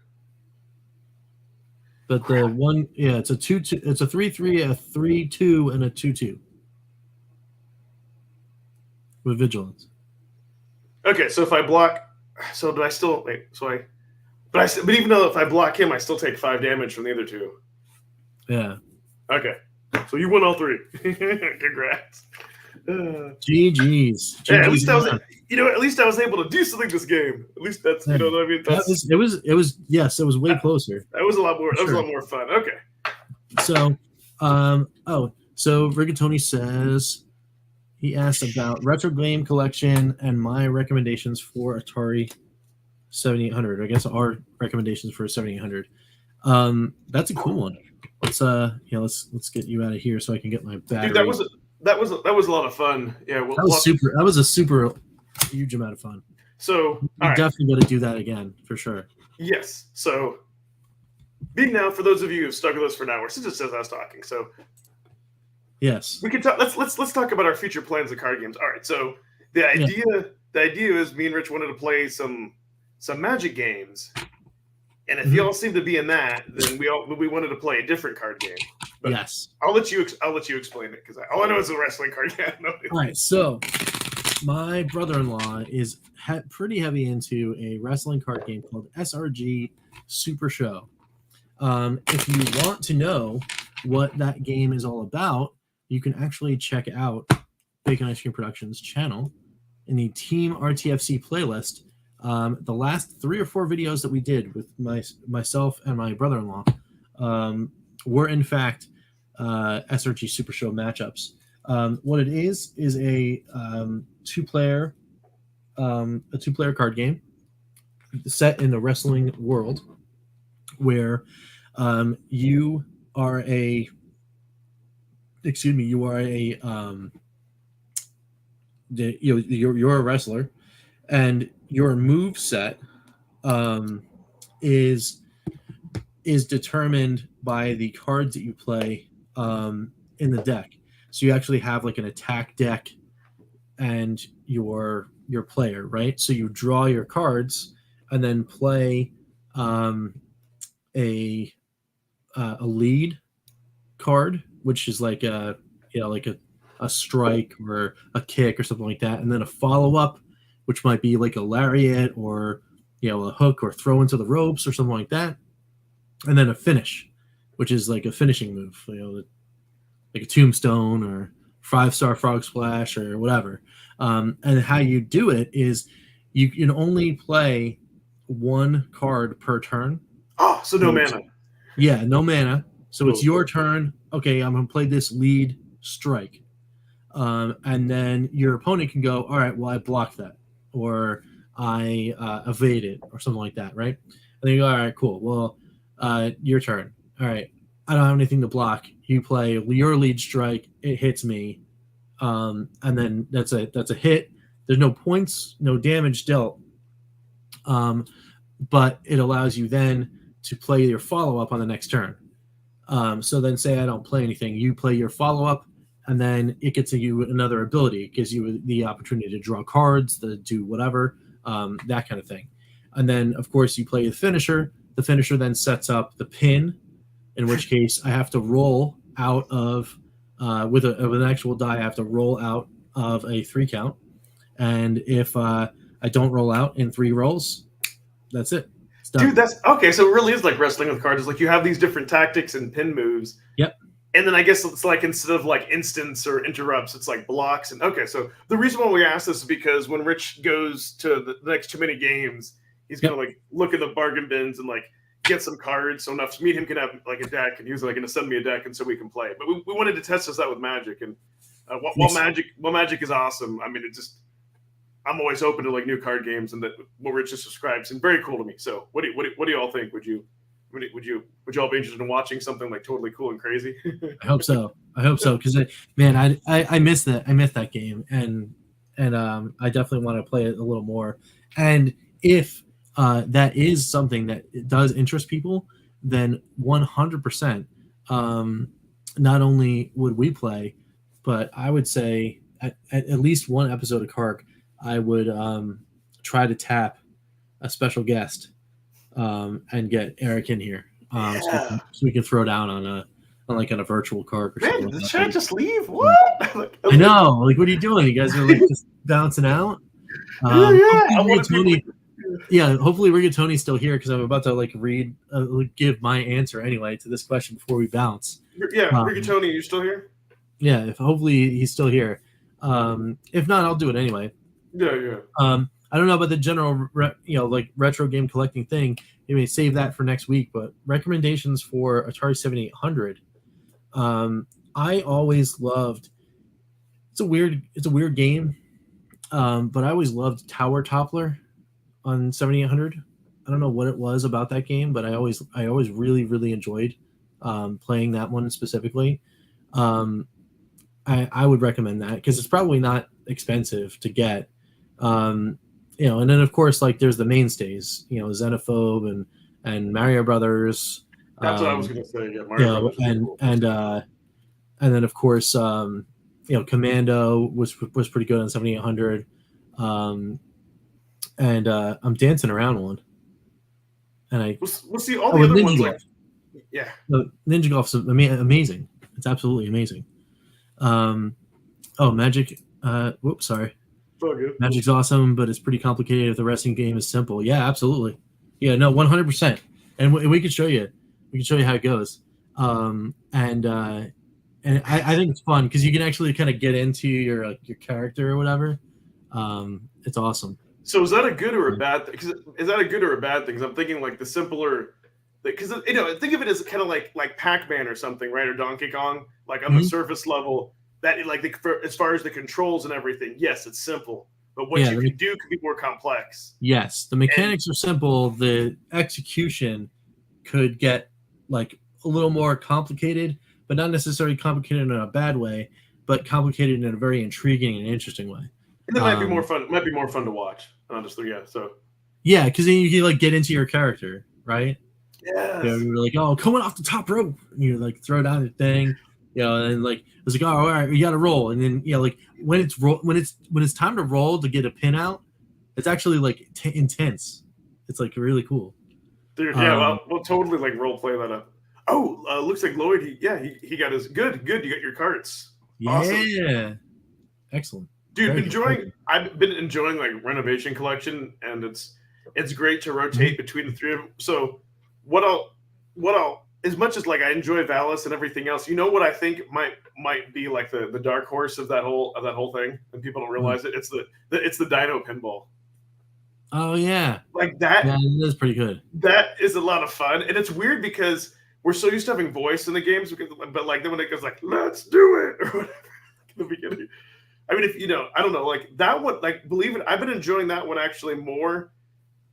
But the one, it's a 2, 2. It's a 3, 3, a 3, 2, and a 2, 2. With vigilance. Okay, so if I block, so do I still wait? But even though if I block him, I still take 5 damage from the other 2. Yeah. Okay, so you won all 3. Congrats. GG's. Yeah, at least I was, at least I was able to do something this game. At least that's, you know what I mean. It was way closer. That was a lot more. That was a Sure. lot more fun. Okay. So, so Rigatoni says he asked about retro game collection and my recommendations for Atari 7800. I guess our recommendations for 7800. That's a cool one. Let's get you out of here so I can get my battery. Dude, that was a lot of fun. Yeah, well, that was a super huge amount of fun. So We all right. definitely got to do that again for sure. Yes. So being now, for those of you who've stuck with us for an hour, since it says I was talking, so Yes. we can talk. Let's talk about our future plans of card games. All right. So the idea is me and Rich wanted to play some Magic games, and if y'all seem to be in that, then we wanted to play a different card game. But Yes. I'll let you explain it because all I know is a wrestling card game. All right. So my brother-in-law is pretty heavy into a wrestling card game called SRG Super Show. If you want to know what that game is all about, you can actually check out Bacon Ice Cream Productions channel in the Team RTFC playlist. The last 3 or 4 videos that we did with myself and my brother-in-law were in fact SRG Super Show matchups. What it is a two-player card game set in the wrestling world where you're a wrestler, and your move set is determined by the cards that you play in the deck. So you actually have like an attack deck and your player, right? So you draw your cards and then play a lead card, which is like a strike or a kick or something like that, and then a follow-up, which might be like a lariat or a hook or throw into the ropes or something like that, and then a finish, which is like a finishing move, like a tombstone or 5-star frog splash or whatever. And how you do it is you can only play 1 card per turn. Oh, so no mana. Yeah, no mana. So it's your turn. Okay, I'm going to play this lead strike. And then your opponent can go, all right, well, I blocked that. Or I evade it or something like that, right? And then you go, all right, cool. Well, your turn. All right, I don't have anything to block. You play your lead strike. It hits me. And then that's a hit. There's no points, no damage dealt. But it allows you then to play your follow-up on the next turn. So then say I don't play anything. You play your follow-up, and then it gets you another ability. It gives you the opportunity to draw cards, to do whatever, that kind of thing. And then, of course, you play the finisher. The finisher then sets up the pin in which case I have to roll out of with an actual die. I have to roll out of a 3 count, and if I don't roll out in 3 rolls, that's it. It's done. Dude, that's okay. So it really is like wrestling with cards. It's like you have these different tactics and pin moves. Yep. And then I guess it's like instead of like instants or interrupts, it's like blocks. And okay, so the reason why we asked this is because when Rich goes to the next too many games, he's gonna like look at the bargain bins and like get some cards. So enough me and him can have like a deck, and he was like gonna send me a deck, and so we can play. But we wanted to test this out with Magic, and while Magic is awesome. I mean, I'm always open to like new card games, and that what Rich just describes and very cool to me. So what do you all think? Would you all be interested in watching something like totally cool and crazy? I hope so. Because man, I miss that. I miss that game, and I definitely want to play it a little more. And if that is something that does interest people, then 100%. Not only would we play, but I would say at least one episode of Kark, I would try to tap a special guest and get Eric in here, so we can throw down on a virtual Kark or something. Man, did the chat just leave? What? I know. Like, what are you doing? You guys are like just bouncing out. Hopefully Rigatoni's still here because I'm about to like give my answer anyway to this question before we bounce. Yeah, Rigatoni, you still here? Yeah, hopefully he's still here. If not, I'll do it anyway. Yeah. I don't know about the general, like retro game collecting thing. You may save that for next week. But recommendations for Atari 7800. I always loved. It's a weird game, but I always loved Tower Toppler on 7800. I don't know what it was about that game, but I always really really enjoyed playing that one specifically. I would recommend that because it's probably not expensive to get. And then of course like there's the mainstays, Xenophobe and Mario Brothers. That's what I was gonna say. Yeah, Mario Brothers. And then of course Commando was pretty good on 7800. And I'm dancing around one. And we'll see all the other ones Golf. like yeah. Ninja Golf's amazing. It's absolutely amazing. Magic. Whoops, sorry. Magic's awesome, but it's pretty complicated if the wrestling game is simple. Yeah, absolutely. Yeah, no, 100%. And we can show you. We can show you how it goes. And I think it's fun because you can actually kind of get into your character or whatever. It's awesome. So is that a good or a bad thing? Is that a good or a bad thing? Because I'm thinking like the simpler, because think of it as kind of like Pac-Man or something, right? Or Donkey Kong, like on the surface level. That as far as the controls and everything, yes, it's simple. But what you can do could be more complex. Yes, the mechanics are simple. The execution could get like a little more complicated, but not necessarily complicated in a bad way, but complicated in a very intriguing and interesting way. And it might be more fun. It might be more fun to watch, honestly. Yeah. So. Yeah, because then you can like get into your character, right? Yeah. You're like, oh, coming off the top rope, and you like throw down the thing. And like it's like, oh, all right, you got to roll, and then like when it's time to roll to get a pin out, it's actually like intense. It's like really cool. Dude, yeah, we'll totally like role play that up. Oh, looks like Lloyd. He got his good. You got your carts. Yeah, awesome. Excellent. Dude, I've been enjoying like Renovation Collection, and it's great to rotate between the three of them. So what I'll as much as like I enjoy Valis and everything else, what I think might be like the dark horse of that whole thing, and people don't realize it. It's the Dino Pinball. Oh yeah, like that. Yeah, that is pretty good. That is a lot of fun, and it's weird because we're so used to having voice in the games, but like then when it goes like let's do it or whatever in the beginning. I mean, if I don't know, like that one, like believe it, I've been enjoying that one actually more,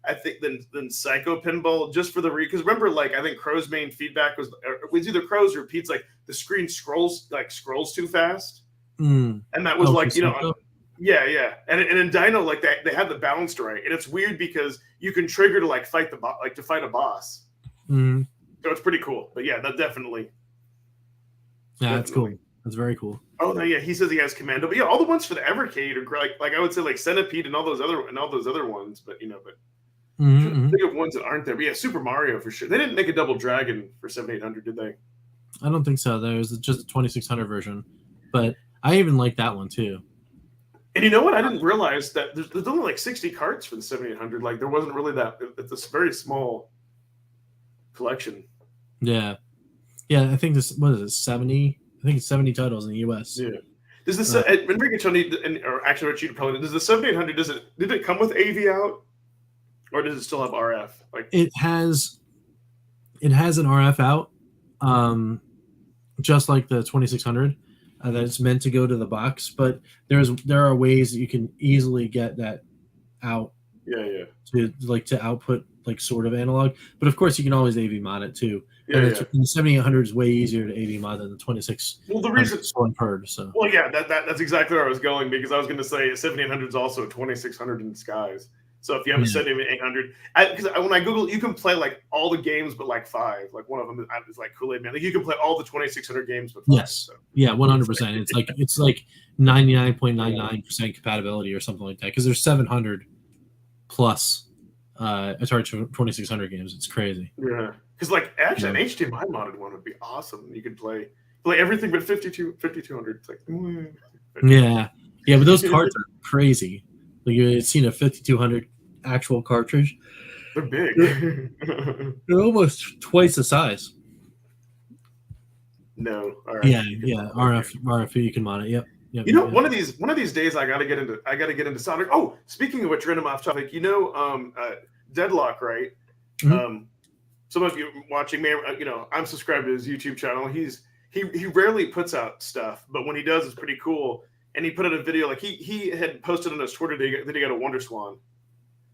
I think, than Psycho Pinball, just for because remember, like I think Crow's main feedback was either Crow's or Pete's, like the screen scrolls too fast, and that was like Psycho? yeah, and in Dino like that they had the balance right, and it's weird because you can trigger to like fight to fight a boss, so it's pretty cool. But yeah, that definitely. Yeah, that's cool. That's very cool. Oh no, yeah, he says he has Commando, but yeah, all the ones for the Evercade are like I would say like Centipede and all those other ones, but Think of ones that aren't there. But yeah, Super Mario for sure. They didn't make a Double Dragon for 7800, did they? I don't think so. There was just a 2600 version, but I even like that one too. And you know what? I didn't realize that there's only like 60 carts for the 7800. Like there wasn't really that. It's a very small collection. Yeah. I think this, what is it, 70? I think it's 70 titles in the U.S. Yeah. Does this Enrique Tony, or actually Rich, you probably does the 7800? Did it come with AV out, or does it still have RF? Like it has an RF out, just like the 2600. That it's meant to go to the box, but there are ways that you can easily get that out. Yeah. To output like sort of analog, but of course you can always AV mod it too. Yeah, and the 7800 is way easier to AV mod than the 26. Well, the reason heard so. Well, yeah, that's exactly where I was going, because I was going to say 7800 is also a 2600 in disguise. So if you have a 7800, because when I Google, you can play like all the games but like 5. Like one of them is like Kool-Aid Man. Like you can play all the 2600 games but 5. Yes. So. Yeah, 100%. It's like 99.99% compatibility or something like that, because there's 700 plus Atari 2600 games. It's crazy. Yeah, because like actually an HDMI modded one would be awesome. You could play everything but 5200. It's like yeah, but those cards are crazy. Like you've seen a 5200 actual cartridge. They're big. They're almost twice the size. No. RF. Yeah. RF. You can mod it. Yep. You know, one of these days I gotta get into soldering. Oh, speaking of which, random off topic. You know, Deadlock, right? Mm-hmm. Some of you watching may, I'm subscribed to his YouTube channel. He rarely puts out stuff, but when he does, it's pretty cool. And he put out a video, like he had posted on his Twitter that he got a Wonder Swan.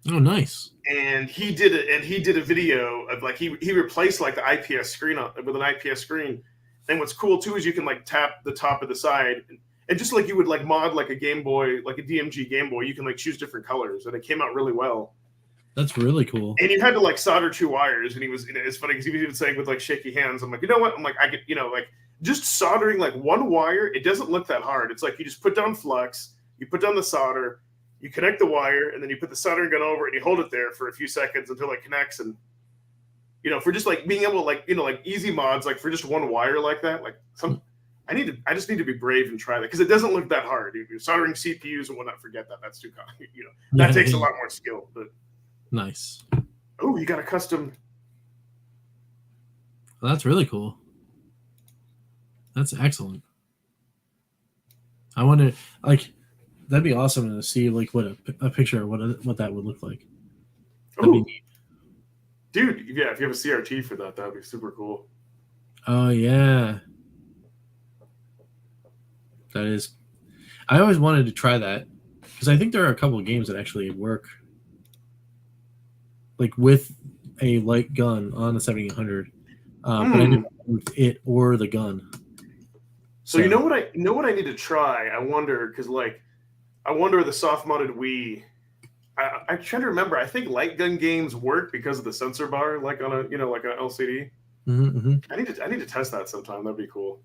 Oh, nice. And he did a video of like he replaced like the IPS screen with an IPS screen. And what's cool too is you can like tap the top of the side, and just like you would like mod like a Game Boy, like a DMG Game Boy, you can like choose different colors, and it came out really well. That's really cool. And you had to like solder 2 wires, and it's funny because he was even saying with like shaky hands, I'm like, you know what? I'm like, I could, like just soldering like 1 wire, it doesn't look that hard. It's like you just put down flux, you put down the solder, you connect the wire, and then you put the soldering gun over it, and you hold it there for a few seconds until it connects. And for just like being able to like easy mods, like for just 1 wire like that, like I just need to be brave and try that, because it doesn't look that hard. You're soldering CPUs and whatnot. Forget that. That's too common. That takes a lot more skill. But nice. Oh, you got a custom. Well, that's really cool. That's excellent. I wonder, like, that'd be awesome to see, like, what a picture of what that would look like. That'd be neat. Dude, yeah, if you have a CRT for that, that'd be super cool. Oh yeah, that is. I always wanted to try that, because I think there are a couple of games that actually work, like with a light gun on the 7800, but I didn't with it or the gun. So you know what I need to try? I wonder, because I wonder the soft modded Wii. I'm trying to remember. I think light gun games work because of the sensor bar, like on a like an LCD. Mm-hmm. I need to test that sometime. That'd be cool.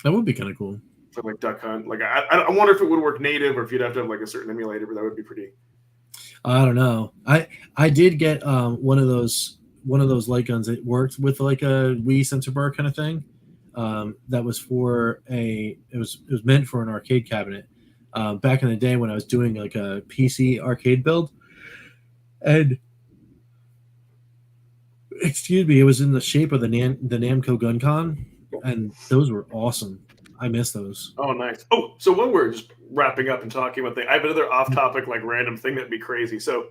That would be kind of cool. For like Duck Hunt. Like I wonder if it would work native, or if you'd have to have like a certain emulator. But that would be pretty. I don't know. I did get one of those light guns that worked with like a Wii sensor bar kind of thing. That was for it was meant for an arcade cabinet. Back in the day when I was doing like a PC arcade build, and it was in the shape of the Namco GunCon, and those were awesome. I miss those. Oh, nice. Oh, so when we're just wrapping up and talking about things, I have another off-topic, like random thing that'd be crazy. So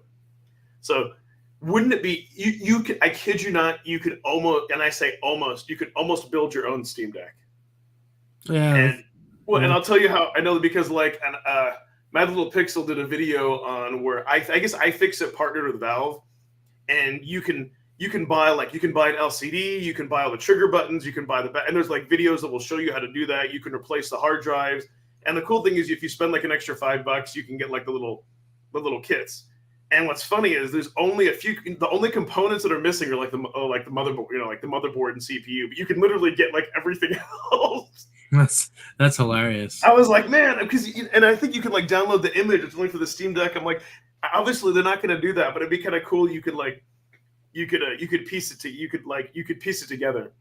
wouldn't it be you could, I kid you not, you could almost, and I say almost, you could almost build your own Steam Deck. Yeah. And I'll tell you how I know, because like Mad Little Pixel did a video on where I guess iFixit partnered with Valve, and you can buy an LCD, you can buy all the trigger buttons, you can buy and there's like videos that will show you how to do that. You can replace the hard drives, and the cool thing is if you spend like an extra $5, you can get like the little kits. And what's funny is there's only a few. The only components that are missing are like the motherboard, like the motherboard and CPU. But you can literally get like everything else. That's hilarious. I was like, man, and I think you can like download the image. It's only for the Steam Deck. I'm like, obviously they're not going to do that, but it'd be kind of cool. You could piece it together.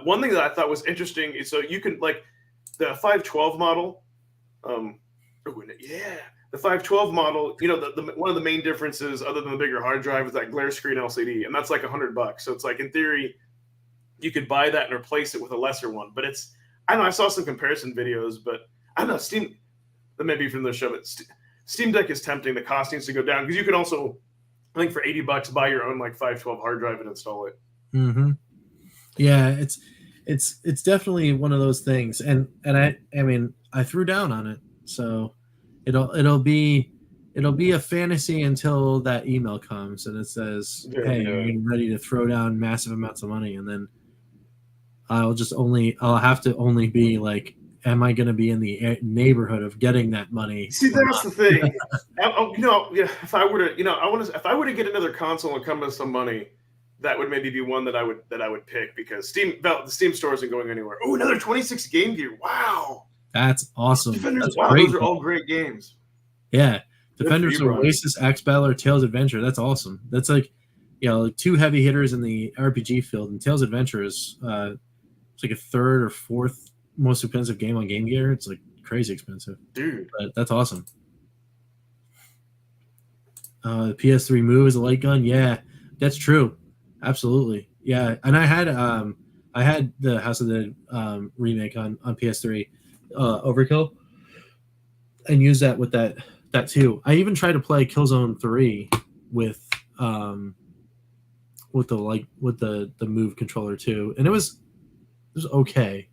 One thing that I thought was interesting is so you can like the 512 model. The 512 model. You know, the one of the main differences, other than the bigger hard drive, is that glare screen LCD, and that's like $100. So it's like in theory, you could buy that and replace it with a lesser one. But I don't know. I saw some comparison videos, but I don't know. Steam, that may be from the show, but Steam Deck is tempting. The cost needs to go down because you could also, I think, for $80 buy your own like 512 hard drive and install it. Mm-hmm. Yeah, it's definitely one of those things, and I mean I threw down on it, so it'll be a fantasy until that email comes and it says, "Hey, you're getting ready to throw down massive amounts of money," and then I'll have to only be like, am I going to be in the neighborhood of getting that money? See, that's the thing. If I were to get another console and come with some money, that would maybe be one that I would pick because the Steam store isn't going anywhere. Oh, another 26 Game Gear! Wow, that's awesome. Defenders, that's wow, great. Those are all great games. Yeah, Defenders, Oasis, Axe Battler, Tales Adventure. That's awesome. That's like, like two heavy hitters in the RPG field, and Tales Adventure is it's like a third or fourth most expensive game on Game Gear. It's like crazy expensive, dude. But that's awesome. The PS3 Move is a light gun. Yeah, that's true. Absolutely. Yeah, and I had the House of the remake on PS3, Overkill, and used that with that too. I even tried to play Killzone 3 with the Move controller too, and it was okay.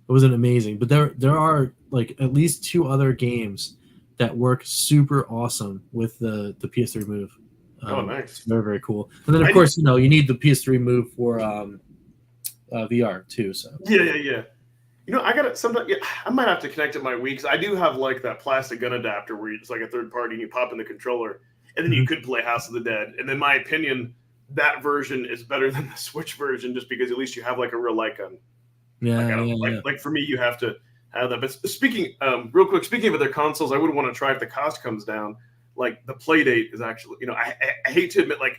It wasn't amazing, but there are like at least two other games that work super awesome with the PS3 Move. Nice. Very, very cool. And then of course, you need the PS3 Move for VR too. So yeah. I got it. Sometimes I might have to connect it my Wii because I do have like that plastic gun adapter where it's like a third party and you pop in the controller, and then you could play House of the Dead. And in my opinion, that version is better than the Switch version just because at least you have like a real light gun. Like for me, you have to have that. But speaking, real quick, speaking of other consoles, I would want to try if the cost comes down. Like the Playdate is actually, I hate to admit, like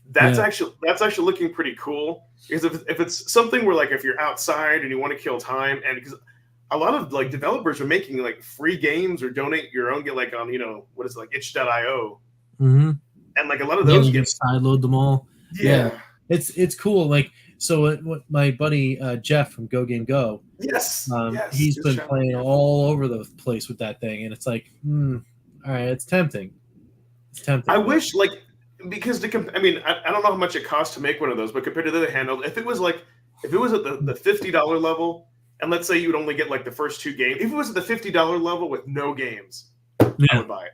that's actually looking pretty cool because if it's something where like if you're outside and you want to kill time, and because a lot of like developers are making like free games or donate your own, get like on what is it, like itch.io, and like a lot of those get sideload them all. Yeah, it's cool. Like. So what my buddy Jeff from Go Game Go, he's been playing all over the place with that thing, and it's like, all right, it's tempting. I wish, like, because I don't know how much it costs to make one of those, but compared to the other handheld, if it was at the $50 level, and let's say you would only get like the first two games, if it was at the $50 level with no games, I would buy it.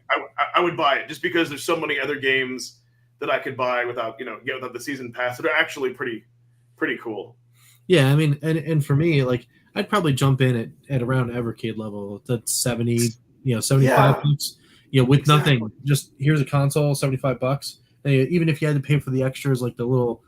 I would buy it just because there's so many other games that I could buy without without the season pass that are actually pretty cool. Yeah, I mean, and for me, like, I'd probably jump in at around Evercade level. That's 70, 75 bucks. With nothing, just here's a console, $75. And even if you had to pay for the extras, like the little,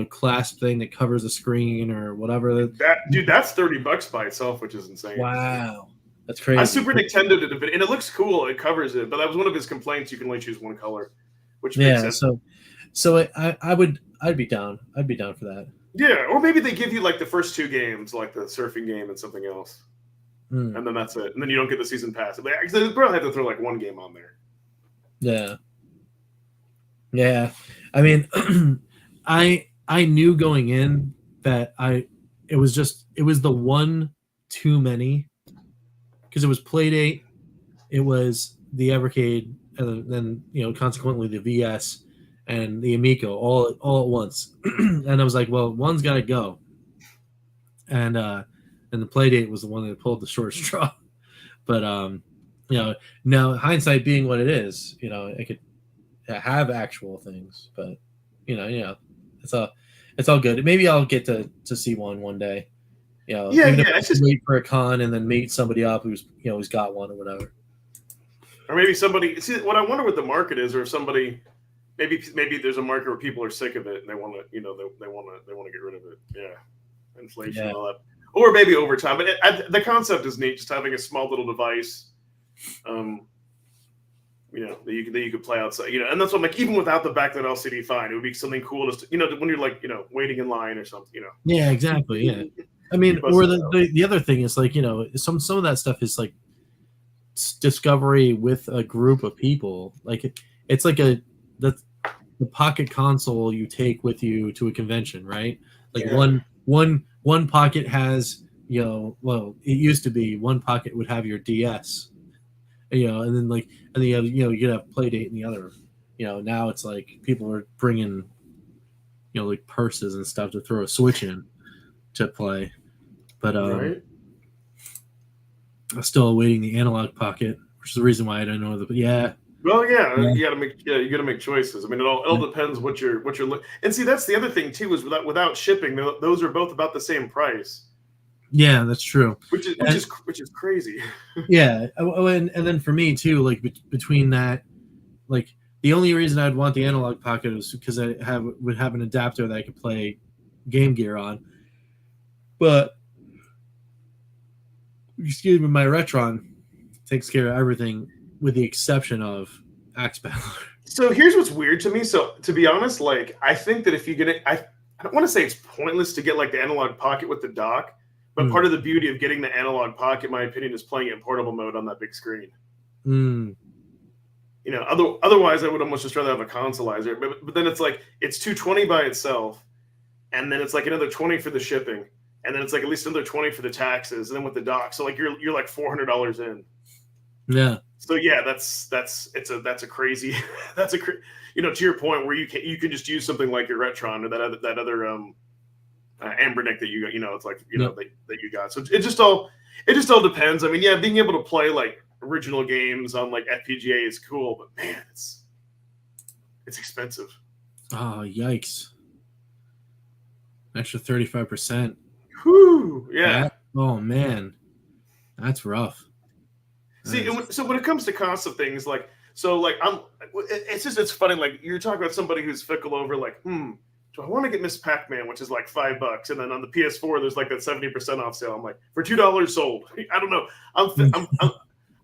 clasp thing that covers the screen or whatever. That's $30 by itself, which is insane. Wow, that's crazy. I Super Nintendo did a bit, and it looks cool. It covers it, but that was one of his complaints. You can only choose one color, which makes sense. So I'd be down. I'd be down for that. Yeah, or maybe they give you like the first two games, like the surfing game and something else, and then that's it. And then you don't get the season pass. They probably have to throw like one game on there. Yeah. I mean, I knew going in that it was the one too many because it was Playdate, it was the Evercade, and then consequently the VS. And the Amico all at once, and I was like, "Well, one's got to go," and the Playdate was the one that pulled the short straw. But now hindsight being what it is, it could have actual things, but it's all good. Maybe I'll get to see one day. It's just wait for a con and then meet somebody up who's got one or whatever. Or maybe somebody. See, what I wonder what the market is, or if somebody. Maybe there's a market where people are sick of it and they want to, they want to get rid of it. Yeah, inflation and all that, or maybe over time. But the concept is neat, just having a small little device. that you could play outside, and that's what I'm like, even without the backlit LCD, fine, it would be something cool just when you're like, waiting in line or something, Yeah, exactly. Yeah. I mean, or the other thing is like, some of that stuff is like discovery with a group of people. Like it's like the pocket console you take with you to a convention, right? Like one pocket has, well, it used to be one pocket would have your DS, and then you could have Playdate in the other. Now it's like people are bringing, like purses and stuff to throw a Switch in to play. But right? I'm still awaiting the analog pocket, which is the reason why I don't know. But yeah. Well, yeah, you got to make choices. I mean, it all depends what you're looking. And see, that's the other thing too, is without shipping, those are both about the same price. Yeah, that's true. Which is crazy. Yeah, and then for me too, like between that, like the only reason I'd want the analog pocket was because I would have an adapter that I could play Game Gear on. But excuse me, my Retron takes care of everything with the exception of Axe Battler. So here's what's weird to me. So to be honest, like I think that if you get it, I don't want to say it's pointless to get like the analog pocket with the dock, but part of the beauty of getting the analog pocket, in my opinion, is playing it in portable mode on that big screen. Otherwise I would almost just rather have a consolizer. But then it's like it's $220 by itself, and then it's like another $20 for the shipping, and then it's like at least another $20 for the taxes, and then with the dock, so like you're like $400 in. Yeah. So yeah, that's a crazy to your point where you can just use something like your Retron or that other Ambernick that you got, it's like that you got. So it just all depends. I mean, yeah, being able to play like original games on like FPGA is cool, but man, it's expensive. Oh, yikes! Extra 35%. Whew, yeah. Oh man, that's rough. See, so when it comes to costs of things, it's funny. Like you're talking about somebody who's fickle over, like, do I want to get Miss Pac-Man, which is like $5, and then on the PS4 there's like that 70% off sale. I'm like, for $2 sold. I don't know.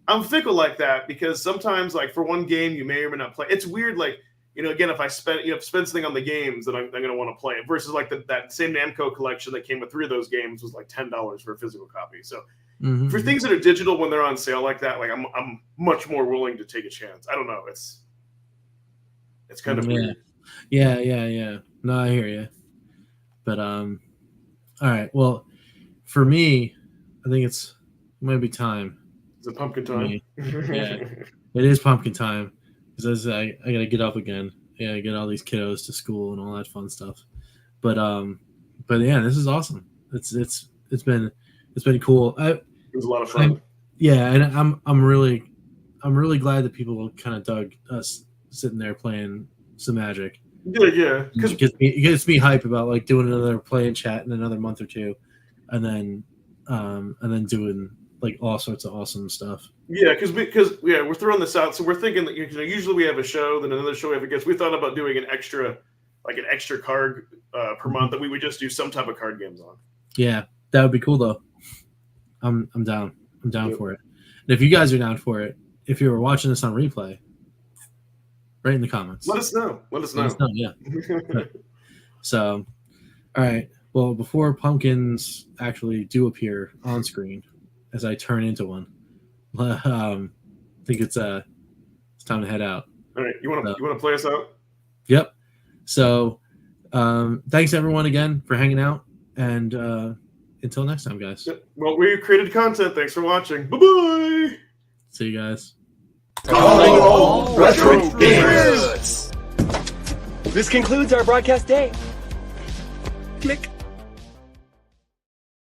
I'm fickle like that because sometimes, like for one game, you may or may not play. It's weird, like again, if I spend something on the games, then I'm going to want to play it. Versus like that same Namco collection that came with 3 of those games was like $10 for a physical copy. So. Mm-hmm. For things that are digital when they're on sale like that, like I'm much more willing to take a chance. I don't know. It's kind of weird. Yeah. No, I hear you. But all right. Well, for me, I think it might be time. Is it pumpkin time? Yeah, it is pumpkin time because I gotta get up again. Yeah, get all these kiddos to school and all that fun stuff. But yeah, this is awesome. It's been cool. It was a lot of fun. And I'm really glad that people kind of dug us sitting there playing some Magic. Yeah. Because it gets me hype about like doing another play and chat in another month or two, and then doing like all sorts of awesome stuff. Yeah, because we're throwing this out, so we're thinking that usually we have a show, then another show we have a guest. We thought about doing an extra card per month that we would just do some type of card games on. Yeah, that would be cool though. I'm down. I'm down for it. And if you guys are down for it, if you were watching this on replay, write in the comments. Let us know. Yeah. So, all right. Well, before pumpkins actually do appear on screen, as I turn into one, I think it's time to head out. All right. You want to play us out? Yep. So, thanks everyone again for hanging out, and until next time, guys. Yep. Well, we created content. Thanks for watching. Bye-bye. See you guys. All retro gamers. This concludes our broadcast day. Click.